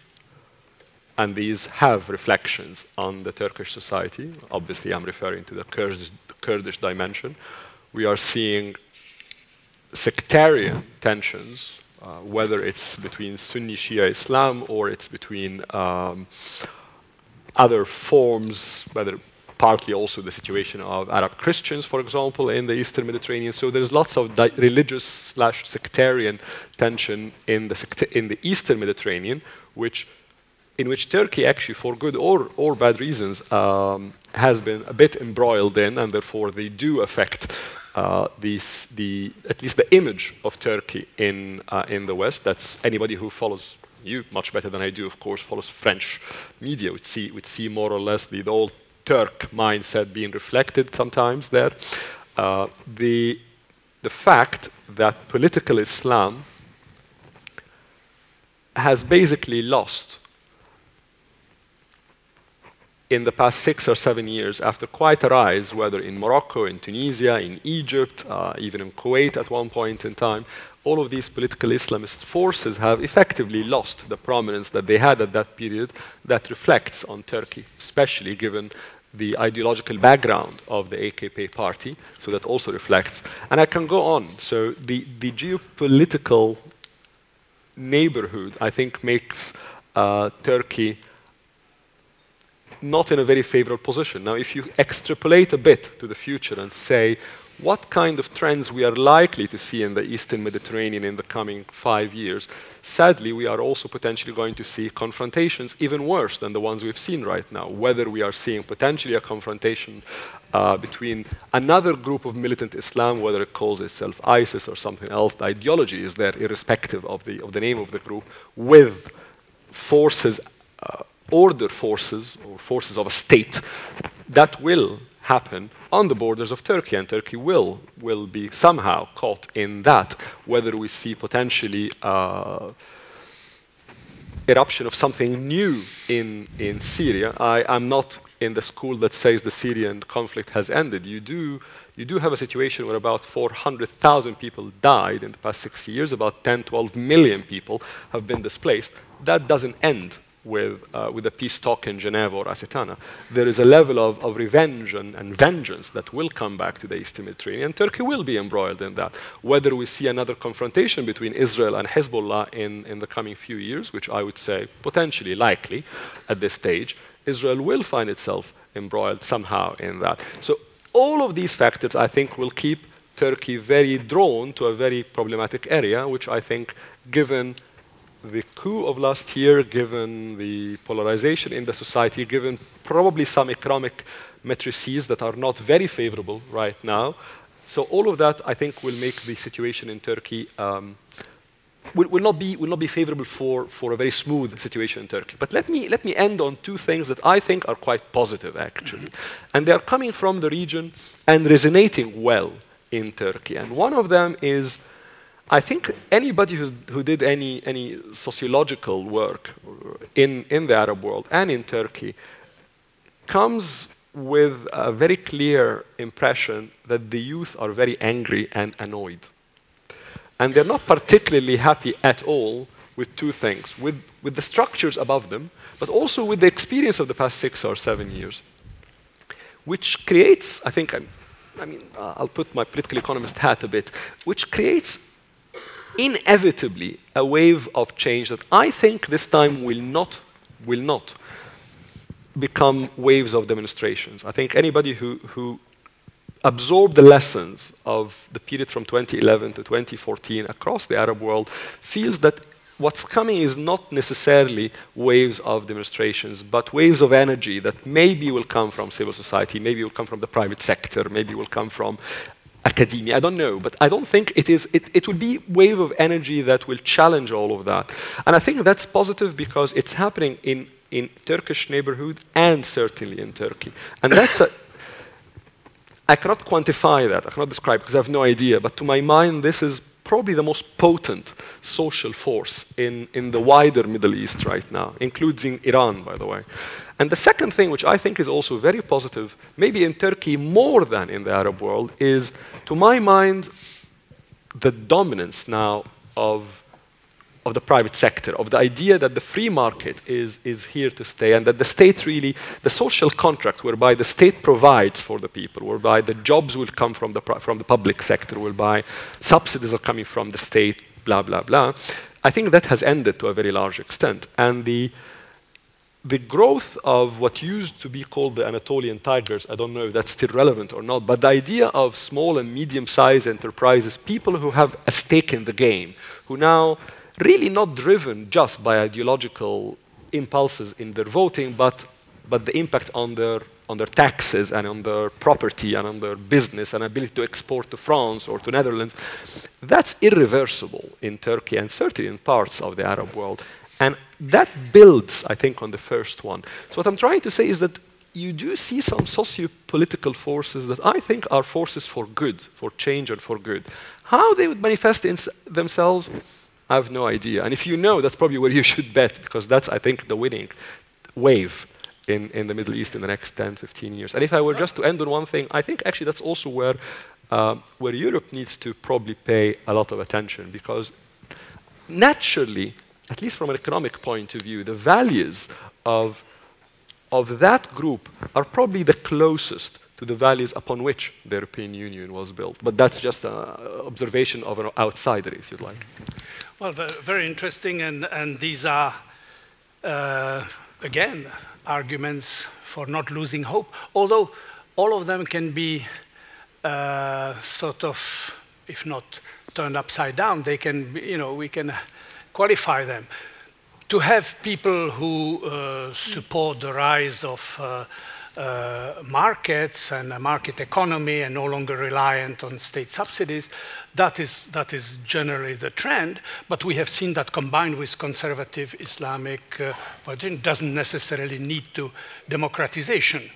D: and these have reflections on the Turkish society. Obviously, I'm referring to the Kurdish dimension. We are seeing sectarian tensions, whether it's between Sunni Shia Islam or it's between other forms, whether partly also the situation of Arab Christians, for example, in the Eastern Mediterranean. So there's lots of religious/sectarian tension in the Eastern Mediterranean, in which Turkey actually, for good or bad reasons, has been a bit embroiled in, and therefore they do affect at least the image of Turkey in the West. That's anybody who follows you much better than I do, of course, follows French media, would see more or less the old Turk mindset being reflected sometimes there. The fact that political Islam has basically lost in the past 6 or 7 years, after quite a rise, whether in Morocco, in Tunisia, in Egypt, even in Kuwait at one point in time, all of these political Islamist forces have effectively lost the prominence that they had at that period. That reflects on Turkey, especially given the ideological background of the AKP party, so that also reflects. And I can go on. So the geopolitical neighborhood, I think, makes Turkey not in a very favorable position. Now, if you extrapolate a bit to the future and say, what kind of trends we are likely to see in the Eastern Mediterranean in the coming 5 years, sadly, we are also potentially going to see confrontations even worse than the ones we've seen right now. Whether we are seeing potentially a confrontation between another group of militant Islam, whether it calls itself ISIS or something else, the ideology is there irrespective of the name of the group, with forces, order forces, or forces of a state, that will happen on the borders of Turkey, and Turkey will be somehow caught in that, whether we see potentially eruption of something new in Syria. I'm not in the school that says the Syrian conflict has ended. You do have a situation where about 400,000 people died in the past 6 years, about 10-12 million people have been displaced. That doesn't end with a peace talk in Geneva or Asitana. There is a level of revenge and vengeance that will come back to the Eastern Mediterranean. Turkey will be embroiled in that. Whether we see another confrontation between Israel and Hezbollah in the coming few years, which I would say potentially likely at this stage, Israel will find itself embroiled somehow in that. So all of these factors, I think, will keep Turkey very drawn to a very problematic area, which I think, given the coup of last year, given the polarization in the society, given probably some economic matrices that are not very favorable right now. So all of that, I think, will make the situation in Turkey, will not be favorable for a very smooth situation in Turkey. But let me end on two things that I think are quite positive, actually. And they are coming from the region and resonating well in Turkey. And one of them is I think anybody who did any sociological work in the Arab world and in Turkey comes with a very clear impression that the youth are very angry and annoyed. And they're not particularly happy at all with two things, with the structures above them, but also with the experience of the past 6 or 7 years, which creates, I think, I'll put my political economist hat a bit, which creates inevitably a wave of change that I think this time will not become waves of demonstrations. I think anybody who absorbed the lessons of the period from 2011 to 2014 across the Arab world feels that what's coming is not necessarily waves of demonstrations, but waves of energy that maybe will come from civil society, maybe will come from the private sector, maybe will come from academia. I don't know, but I don't think it is. It will be a wave of energy that will challenge all of that. And I think that's positive because it's happening in Turkish neighborhoods and certainly in Turkey. And that's I cannot quantify that, I cannot describe because I have no idea, but to my mind this is probably the most potent social force in the wider Middle East right now, including Iran, by the way. And the second thing, which I think is also very positive, maybe in Turkey more than in the Arab world, is, to my mind, the dominance now of the private sector, of the idea that the free market is here to stay, and that the state really, the social contract whereby the state provides for the people, whereby the jobs will come from the public sector, whereby subsidies are coming from the state, blah, blah, blah. I think that has ended to a very large extent. And the growth of what used to be called the Anatolian tigers, I don't know if that's still relevant or not, but the idea of small and medium-sized enterprises, people who have a stake in the game, who now really not driven just by ideological impulses in their voting, but the impact on their taxes and on their property and on their business and ability to export to France or to Netherlands, that's irreversible in Turkey and certainly in parts of the Arab world. And that builds, I think, on the first one. So what I'm trying to say is that you do see some socio-political forces that I think are forces for good, for change and for good. How they would manifest themselves, I have no idea. And if you know, that's probably where you should bet, because that's, I think, the winning wave in the Middle East in the next 10, 15 years. And if I were just to end on one thing, I think actually that's also where Europe needs to probably pay a lot of attention, because naturally, at least from an economic point of view, the values of that group are probably the closest to the values upon which the European Union was built. But that's just an observation of an outsider, if you'd like.
A: Well, very interesting, and these are, again, arguments for not losing hope, although all of them can be sort of, if not turned upside down, they can, we can qualify them. To have people who support the rise of markets and a market economy and no longer reliant on state subsidies, that is generally the trend, but we have seen that combined with conservative Islamic, but it doesn't necessarily need to democratization.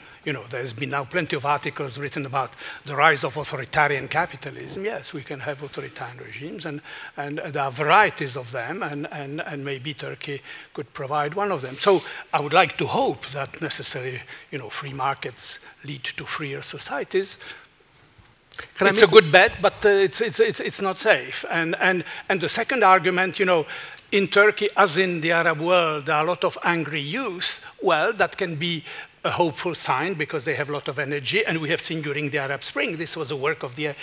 A: There's been now plenty of articles written about the rise of authoritarian capitalism. Yes, we can have authoritarian regimes, and there are varieties of them, and maybe Turkey could provide one of them. So I would like to hope that necessarily, free markets lead to freer societies. It's a good bet, but it's not safe. And the second argument, in Turkey, as in the Arab world, there are a lot of angry youth. Well, that can be a hopeful sign because they have a lot of energy, and we have seen during the Arab Spring this was a work of the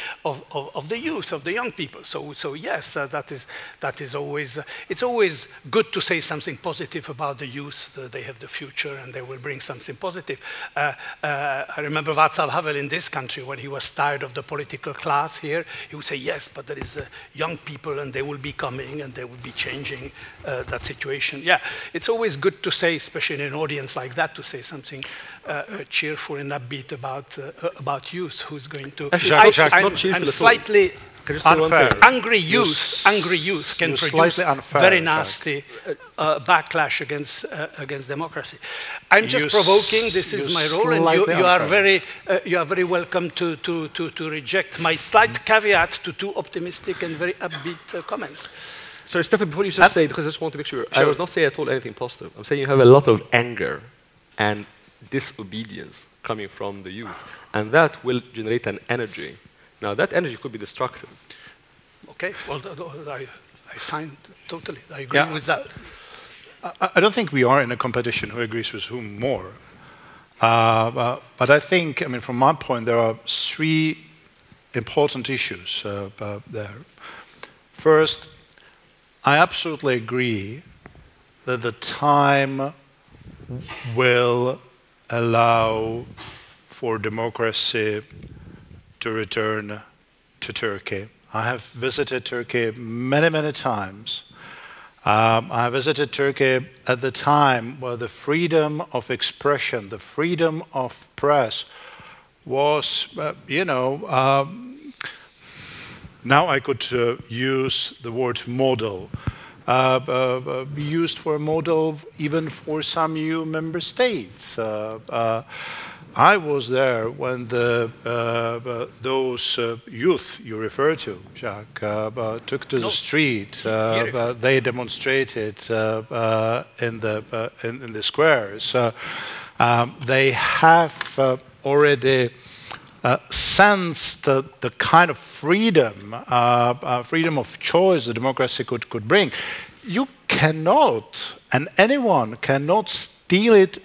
A: youth, of the young people. So yes, that is always it's always good to say something positive about the youth. They have the future, and they will bring something positive. I remember Václav Havel in this country when he was tired of the political class here. He would say, yes, but there is young people, and they will be coming, and they will be changing that situation. Yeah, it's always good to say, especially in an audience like that, to say something cheerful and upbeat about youth who's going to.
C: Jacques,
A: I'm slightly
D: Can you say one
C: Unfair.
D: thing?
A: Angry youth can produce very nasty backlash against democracy. I'm just provoking. This is my role, and you are very welcome to reject my slight caveat to two optimistic and very upbeat comments.
D: Sorry, Stefan, before you just say, because I just want to make sure, I was not saying at all anything positive. I'm saying you have a lot of anger and disobedience coming from the youth, and that will generate an energy. Now, that energy could be destructive.
A: Okay, well, I signed totally. I agree with that.
C: I don't think we are in a competition who agrees with whom more. But I think, I mean, from my point, there are three important issues there. First, I absolutely agree that the time will allow for democracy to return to Turkey. I have visited Turkey many, many times. I visited Turkey at the time where the freedom of expression, the freedom of press was, now I could use the word model, be used for a model even for some EU member states. I was there when those youth you refer to, Jacques, took to the street. They demonstrated in the squares. They have already sensed the kind of freedom, freedom of choice the democracy could bring. You cannot, and anyone cannot steal it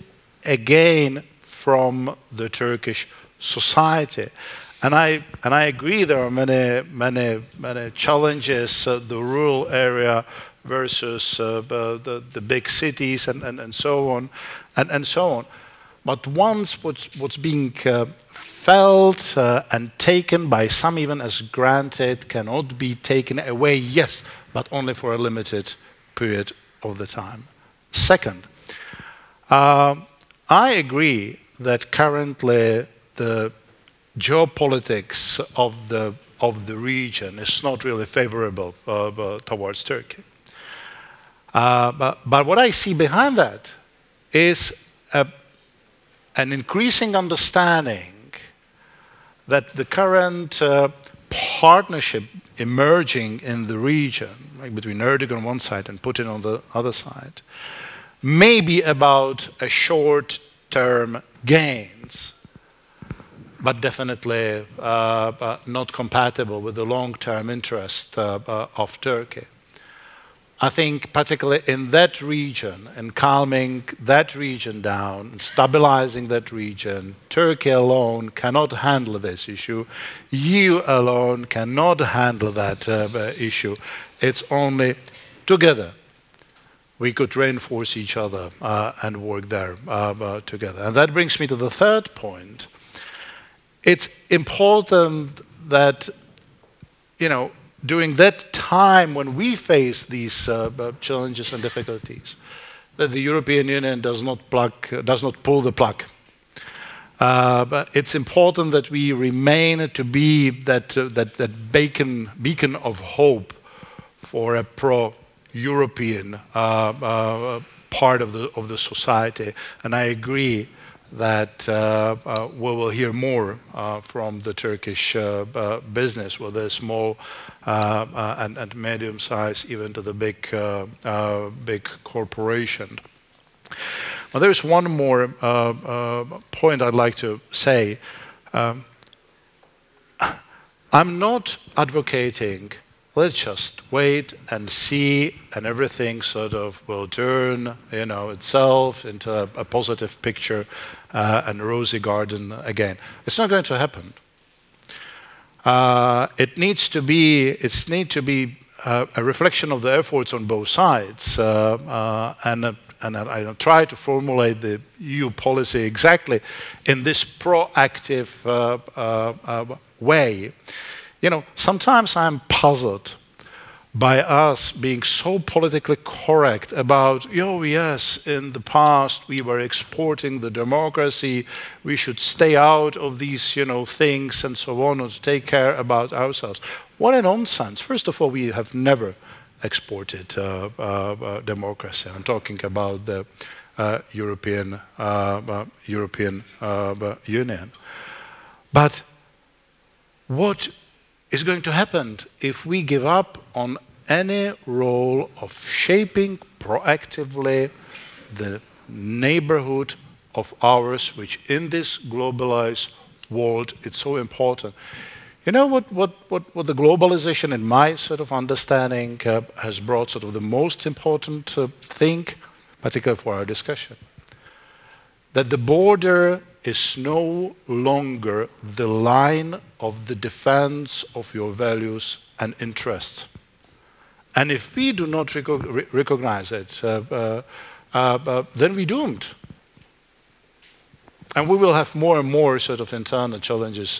C: again from the Turkish society. And I agree there are many challenges, the rural area versus the big cities and so on, and so on. But once what's being felt and taken by some even as granted cannot be taken away, yes, but only for a limited period of the time. Second, I agree that currently the geopolitics of the region is not really favorable towards Turkey. But what I see behind that is an increasing understanding that the current partnership emerging in the region, like between Erdogan on one side and Putin on the other side, may be about a short-term gains, but definitely not compatible with the long-term interest of Turkey. I think particularly in that region, and calming that region down, and stabilizing that region, Turkey alone cannot handle this issue. EU alone cannot handle that issue. It's only together we could reinforce each other and work there together. And that brings me to the third point. It's important that, during that time when we face these challenges and difficulties, that the European Union does not pull the plug. But it's important that we remain to be that beacon of hope for a pro-European part of the society, and I agree that we will hear more from the Turkish business, whether small and medium size, even to the big corporation. Well, there is one more point I'd like to say. I'm not advocating let's just wait and see, and everything sort of will turn, itself into a positive picture and a rosy garden again. It's not going to happen. It needs to be a reflection of the efforts on both sides, and I try to formulate the EU policy exactly in this proactive way. Sometimes I'm puzzled by us being so politically correct about, yes, in the past we were exporting the democracy, we should stay out of these, things and so on, and take care about ourselves. What a nonsense. First of all, we have never exported democracy. I'm talking about the European Union. But what is going to happen if we give up on any role of shaping proactively the neighborhood of ours, which in this globalized world, it's so important. You know what the globalization, in my sort of understanding, has brought sort of the most important thing, particularly for our discussion? That the border is no longer the line of the defense of your values and interests. And if we do not recognize it, then we're doomed. And we will have more and more sort of internal challenges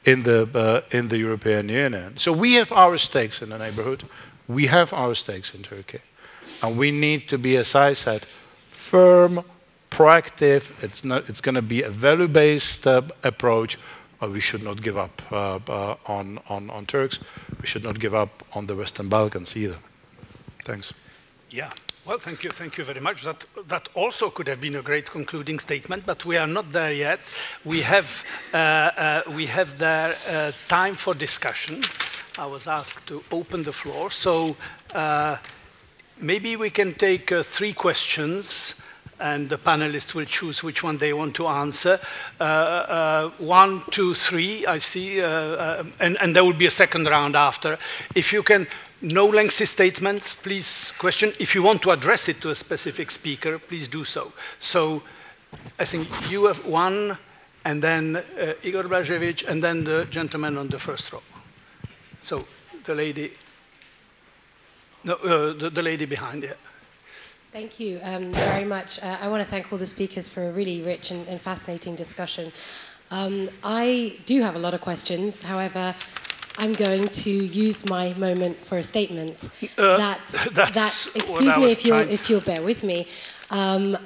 C: in the European Union. So we have our stakes in the neighborhood. We have our stakes in Turkey. And we need to be, as I said, firm, proactive. It's going to be a value-based approach. We should not give up on Turks. We should not give up on the Western Balkans either. Thanks.
A: Yeah. Well, thank you very much. That also could have been a great concluding statement, but we are not there yet. We have there time for discussion. I was asked to open the floor, so maybe we can take 3 questions, and the panelists will choose which one they want to answer. 1, 2, 3, I see, and there will be a second round after. If you can. No lengthy statements, please question. If you want to address it to a specific speaker, please do so. So I think you have 1, and then Igor Blažević, and then the gentleman on the first row. So the lady, no, the lady behind you.
E: Thank you very much. I want to thank all the speakers for a really rich and fascinating discussion. I do have a lot of questions, however, I'm going to use my moment for a statement. Excuse me if you'll bear with me.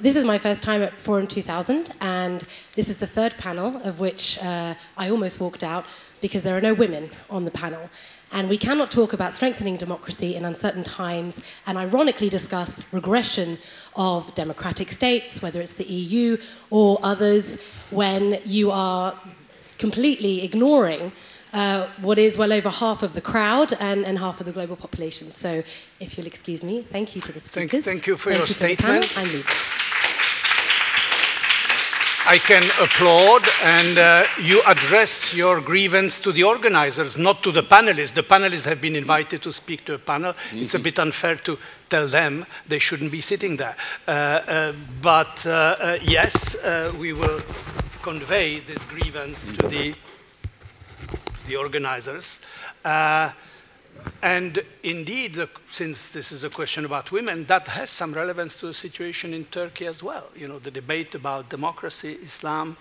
E: This is my first time at Forum 2000, and this is the 3rd panel, of which I almost walked out because there are no women on the panel. And we cannot talk about strengthening democracy in uncertain times and ironically discuss regression of democratic states, whether it's the EU or others, when you are completely ignoring what is well over half of the crowd and half of the global population. So if you'll excuse me, thank you to the speakers.
A: Thank you for your statement.
E: I'm leaving.
A: I can applaud, and you address your grievance to the organizers, not to the panelists. The panelists have been invited to speak to a panel. It's a bit unfair to tell them they shouldn't be sitting there. But yes, we will convey this grievance to the organizers. And indeed, since this is a question about women, that has some relevance to the situation in Turkey as well. You know, the debate about democracy, Islam,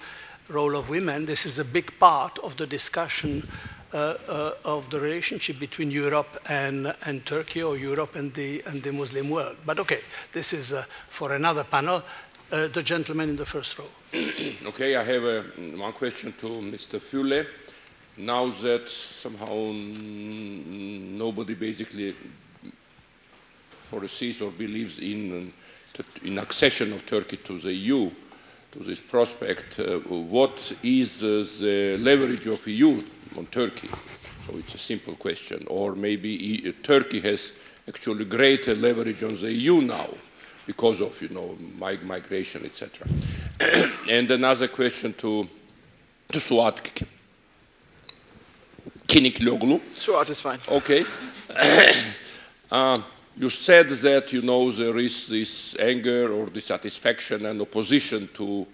A: role of women, this is a big part of the discussion of the relationship between Europe and Turkey, or Europe and the Muslim world. But okay, this is for another panel. The gentleman in the first row.
F: Okay, I have one question to Mr. Füle. Now that somehow nobody basically foresees or believes in accession of Turkey to the EU, to this prospect, what is the leverage of EU on Turkey? So it's a simple question. Or maybe Turkey has actually greater leverage on the EU now because of, you know, migration, etc. And another question to Suat Kiniklioglu.
B: Suat is fine.
F: Okay. You said that, you know, there is this anger or dissatisfaction and opposition to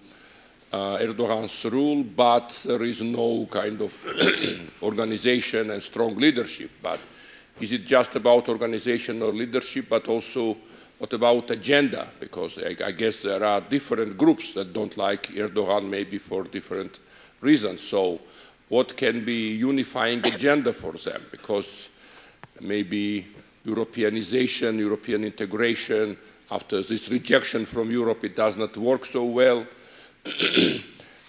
F: Erdogan's rule, but there is no kind of organization and strong leadership. But is it just about organization or leadership, but also what about agenda? Because I guess there are different groups that don't like Erdogan, maybe for different reasons. So what can be unifying agenda for them? Because maybe Europeanization, European integration, after this rejection from Europe, it does not work so well.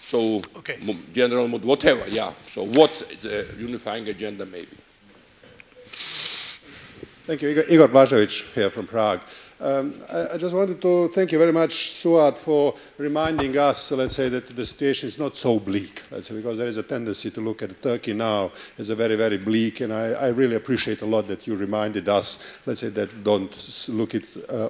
F: So,
A: okay.
F: General mood, whatever, yeah. So what the unifying agenda may be?
G: Thank you. Igor Blažević here from Prague. I just wanted to thank you very much, Stuart, for reminding us, let's say, that the situation is not so bleak, let's say, because there is a tendency to look at Turkey now as a very, very bleak, and I really appreciate a lot that you reminded us, let's say, that don't look it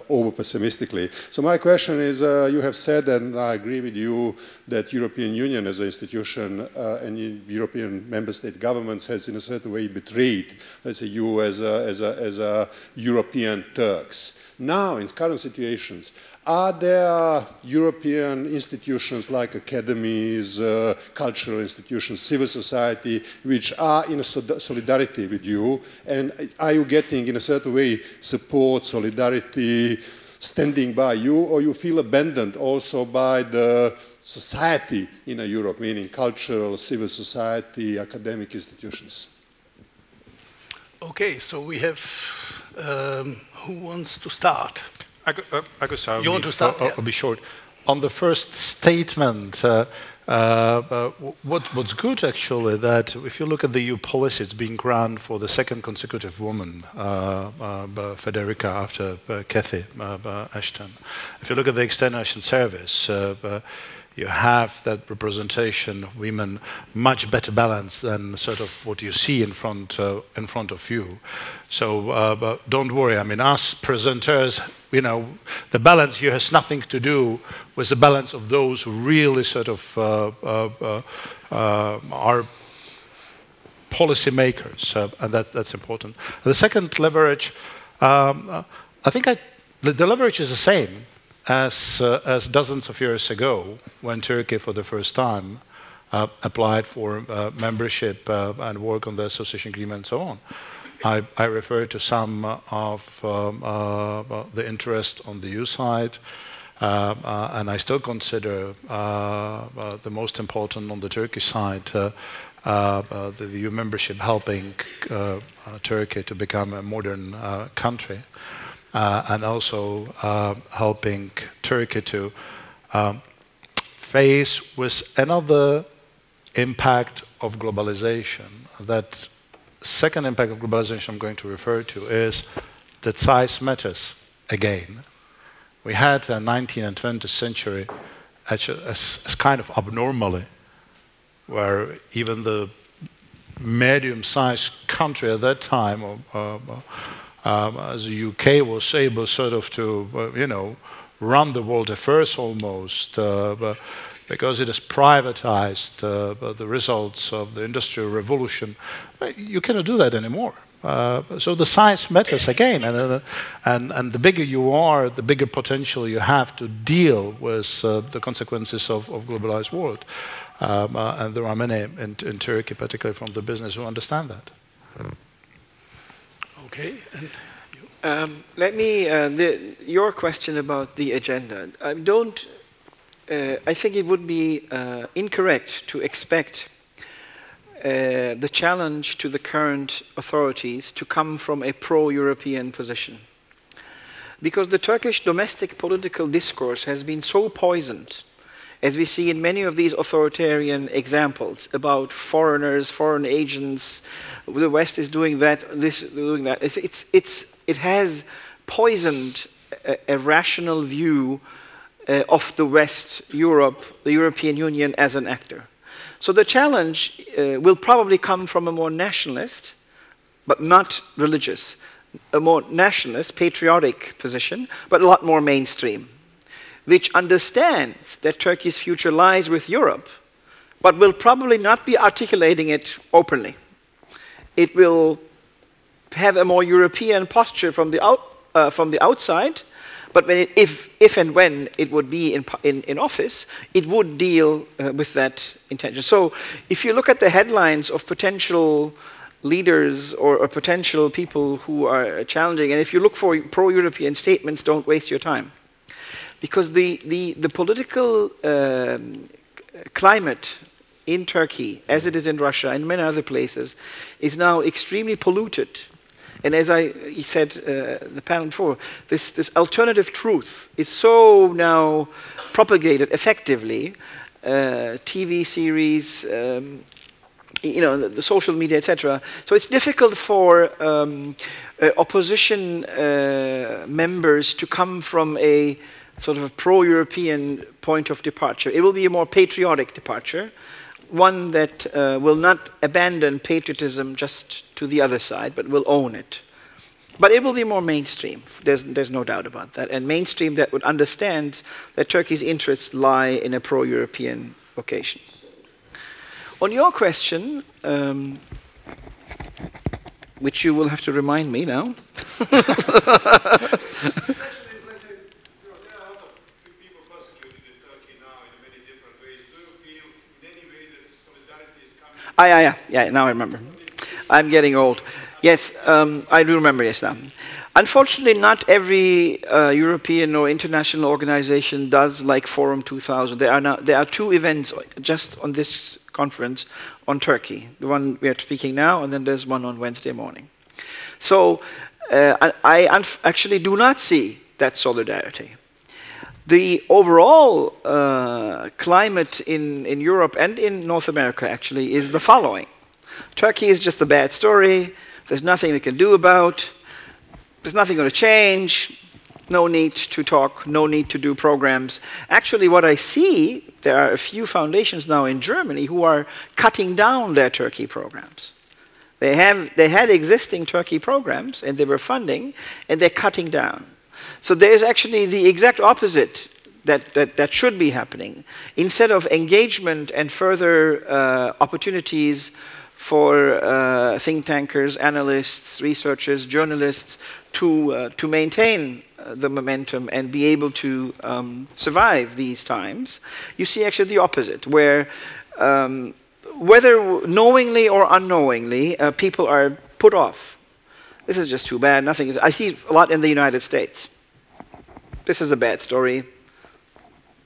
G: over pessimistically. So my question is, you have said, and I agree with you, that European Union as an institution and European member state governments has in a certain way betrayed, let's say, you as a European Turks. Now, in current situations, are there European institutions like academies, cultural institutions, civil society, which are in a solidarity with you? And are you getting, in a certain way, support, solidarity, standing by you, or you feel abandoned also by the society in Europe, meaning cultural, civil society, academic institutions?
A: Okay, so we have... who wants to start?
C: I could start.
A: You want to start?
C: I'll be short. On the first statement, what's good actually that if you look at the EU policy, it's being run for the second consecutive woman, Federica, after Cathy Ashton. If you look at the External Action Service, you have that representation of women much better balanced than sort of what you see in front of you. So don't worry. I mean, us presenters, you know, the balance here has nothing to do with the balance of those who really sort of are policymakers, and that's important. The second leverage, I think the leverage is the same as dozens of years ago when Turkey for the first time applied for membership and work on the association agreement and so on. I refer to some of the interest on the EU side, and I still consider the most important on the Turkish side the EU membership helping Turkey to become a modern country. And also helping Turkey to face with another impact of globalization. That second impact of globalization I'm going to refer to is that size matters again. We had a 19th and 20th century as kind of abnormally, where even the medium-sized country at that time, as the UK was able sort of to, you know, run the world affairs almost, because it has privatized the results of the Industrial Revolution. You cannot do that anymore. So the size matters again, and the bigger you are, the bigger potential you have to deal with the consequences of globalized world. And there are many in Turkey, particularly from the business, who understand that.
A: Okay.
B: Let me, your question about the agenda. I think it would be incorrect to expect the challenge to the current authorities to come from a pro-European position. Because the Turkish domestic political discourse has been so poisoned, as we see in many of these authoritarian examples about foreigners, foreign agents, the West is doing that, this doing that. It has poisoned a rational view of the West, Europe, the European Union as an actor. So the challenge will probably come from a more nationalist, but not religious, a more nationalist, patriotic position, but a lot more mainstream, which understands that Turkey's future lies with Europe, but will probably not be articulating it openly. It will have a more European posture from the outside, but when if and when it would be in office, it would deal with that intention. So if you look at the headlines of potential leaders or potential people who are challenging, and if you look for pro-European statements, don't waste your time. Because the political climate in Turkey, as it is in Russia and many other places, is now extremely polluted. And as I said the panel before, this alternative truth is so now propagated effectively. TV series, you know, the social media, etc. So it's difficult for opposition members to come from a sort of a pro-European point of departure. It will be a more patriotic departure, one that will not abandon patriotism just to the other side, but will own it. But it will be more mainstream, there's no doubt about that, and mainstream that would understand that Turkey's interests lie in a pro-European vocation. On your question, which you will have to remind me now. Yeah, now I remember. I'm getting old. Yes, I do remember, yes, now. Unfortunately, not every European or international organization does like Forum 2000. There are two events just on this conference on Turkey. The one we are speaking now, and then there's one on Wednesday morning. So I actually do not see that solidarity. The overall climate in Europe and in North America actually is the following. Turkey is just a bad story. There's nothing we can do about. There's nothing going to change. No need to talk. No need to do programs. Actually, what I see, there are a few foundations now in Germany who are cutting down their Turkey programs. They had existing Turkey programs, and they were funding, and they're cutting down. So there's actually the exact opposite that should be happening. Instead of engagement and further opportunities for think tankers, analysts, researchers, journalists to maintain the momentum and be able to survive these times, you see actually the opposite, where whether knowingly or unknowingly, people are put off. This is just too bad. Nothing is. I see a lot in the United States. This is a bad story.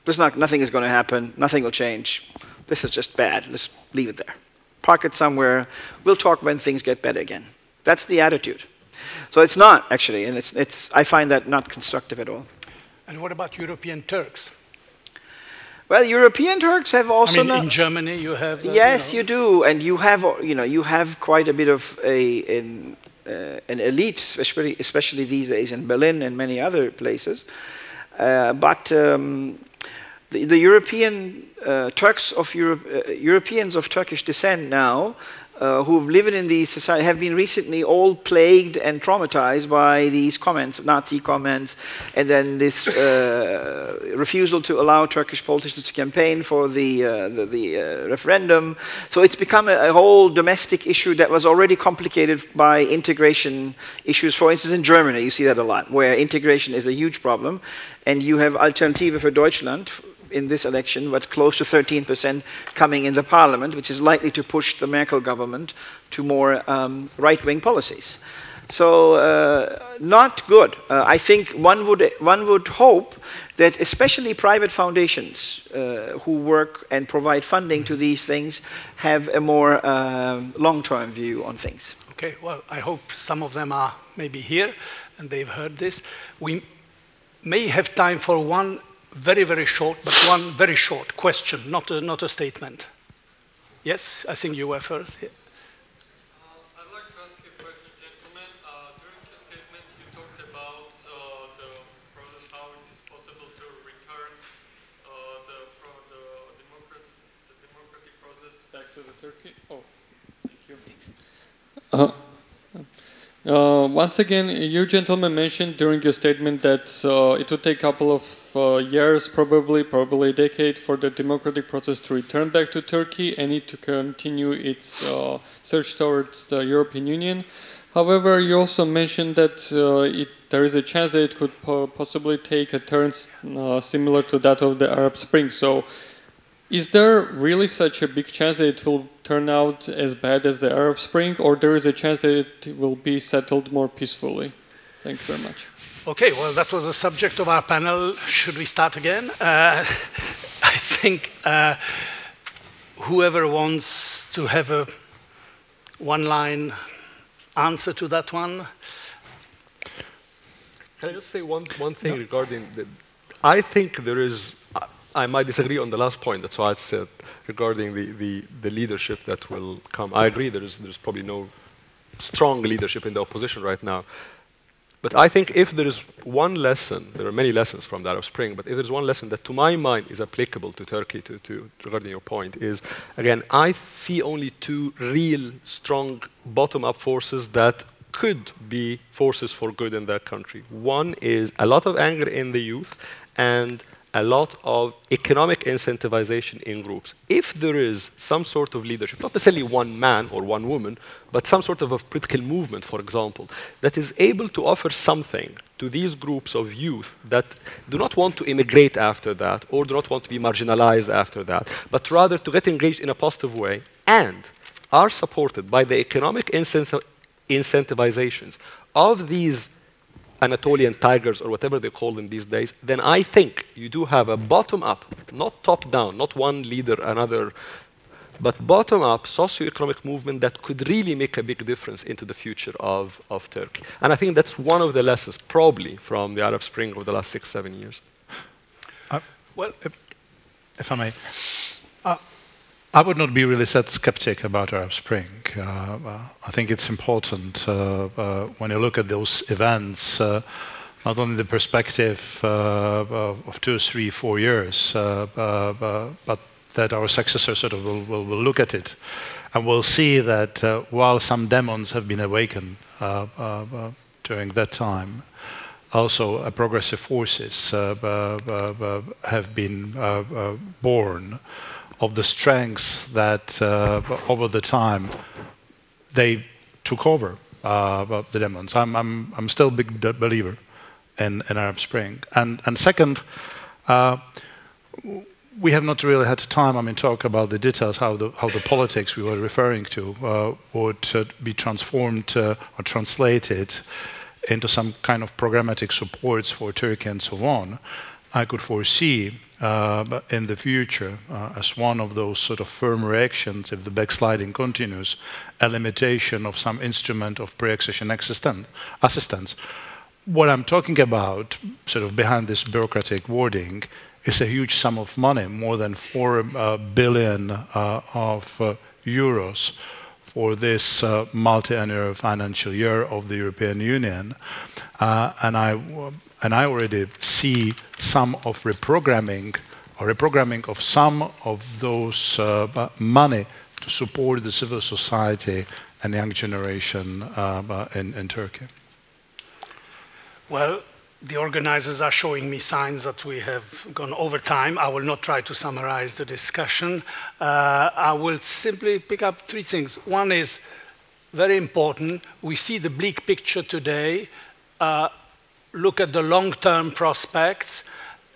B: Nothing is going to happen. Nothing will change. This is just bad. Let's leave it there. Park it somewhere. We'll talk when things get better again. That's the attitude. So it's not actually, and I find that not constructive at all.
A: And what about European Turks?
B: Well, European Turks have also.
A: I mean, in Germany you have.
B: Yes, you do, and you have quite a bit of an elite, especially these days in Berlin and many other places. But the European Turks of Europeans of Turkish descent now, who've lived in these society, have been recently all plagued and traumatized by these comments, Nazi comments, and then this refusal to allow Turkish politicians to campaign for the referendum. So it's become a whole domestic issue that was already complicated by integration issues. For instance, in Germany, you see that a lot, where integration is a huge problem, and you have Alternative für Deutschland in this election, but close to 13% coming in the parliament, which is likely to push the Merkel government to more right-wing policies. So not good. I think one would hope that especially private foundations who work and provide funding to these things have a more long-term view on things.
A: Okay, well, I hope some of them are maybe here and they've heard this. We may have time for one very, very short, but one very short question, not a statement. Yes, I think you were first. Yeah.
H: I'd like to ask you a question, gentlemen. During your statement, you talked about the process, how it is possible to return the democratic process back to the Turkey. Oh, thank you. Once again, you gentlemen mentioned during your statement that it would take a couple of years, probably a decade, for the democratic process to return back to Turkey and it to continue its search towards the European Union. However, you also mentioned that there is a chance that it could possibly take a turn similar to that of the Arab Spring. So, is there really such a big chance that it will turn out as bad as the Arab Spring, or there is a chance that it will be settled more peacefully? Thank you very much.
A: Okay, well, that was the subject of our panel. Should we start again? I think whoever wants to have a one-line answer to that one.
D: Can I just say one thing regarding the... I think there is... I might disagree on the last point. That's why I said regarding the leadership that will come. I agree there's probably no strong leadership in the opposition right now. But I think if there is one lesson, there are many lessons from the Arab Spring, but if there's one lesson that to my mind is applicable to Turkey, regarding your point, is, again, I see only two real strong bottom-up forces that could be forces for good in that country. One is a lot of anger in the youth and a lot of economic incentivization in groups. If there is some sort of leadership, not necessarily one man or one woman, but some sort of a political movement, for example, that is able to offer something to these groups of youth that do not want to immigrate after that or do not want to be marginalized after that, but rather to get engaged in a positive way and are supported by the economic incentivizations of these Anatolian tigers or whatever they call them these days, then I think you do have a bottom-up, not top-down, not one leader, another, but bottom-up socio-economic movement that could really make a big difference into the future of Turkey. And I think that's one of the lessons probably from the Arab Spring over the last 6-7 years.
C: Well, if I may, I would not be really that skeptic about Arab Spring. I think it's important when you look at those events, not only the perspective of 2, 3, 4 years, but that our successors sort of will look at it and will see that while some demons have been awakened during that time, also progressive forces have been born of the strengths that over the time they took over the demons. I'm still a big believer in Arab Spring. And second, we have not really had time, talk about the details, how the politics we were referring to would be transformed or translated into some kind of programmatic supports for Turkey and so on. I could foresee in the future as one of those sort of firm reactions, if the backsliding continues, a limitation of some instrument of pre-accession assistance. What I'm talking about, sort of behind this bureaucratic wording, is a huge sum of money, more than 4 billion of euros for this multi-annual financial year of the European Union. And I already see some of reprogramming of some of those money to support the civil society and young generation in Turkey.
A: Well, the organizers are showing me signs that we have gone over time. I will not try to summarize the discussion. I will simply pick up 3 things. One is very important. We see the bleak picture today. Look at the long-term prospects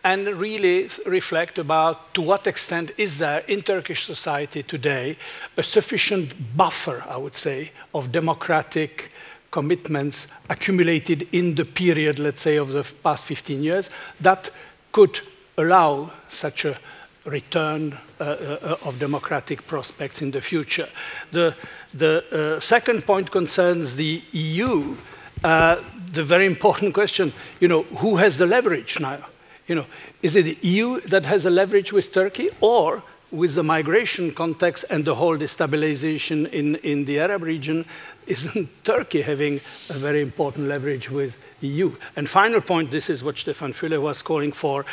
A: and really reflect about to what extent is there in Turkish society today a sufficient buffer, I would say, of democratic commitments accumulated in the period, let's say, of the past 15 years that could allow such a return of democratic prospects in the future. The second point concerns the EU. The very important question, who has the leverage now? Is it the EU that has a leverage with Turkey, or with the migration context and the whole destabilization in the Arab region, isn't Turkey having a very important leverage with EU? And final point, this is what Stefan Fülle was calling for,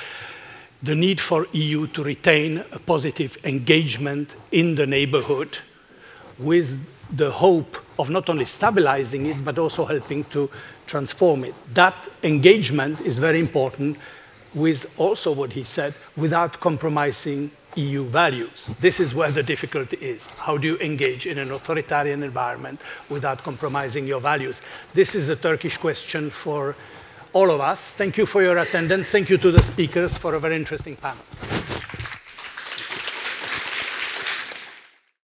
A: the need for EU to retain a positive engagement in the neighborhood with the hope of not only stabilizing it, but also helping to transform it. That engagement is very important with also what he said, without compromising EU values. This is where the difficulty is. How do you engage in an authoritarian environment without compromising your values? This is a Turkish question for all of us. Thank you for your attendance. Thank you to the speakers for a very interesting panel.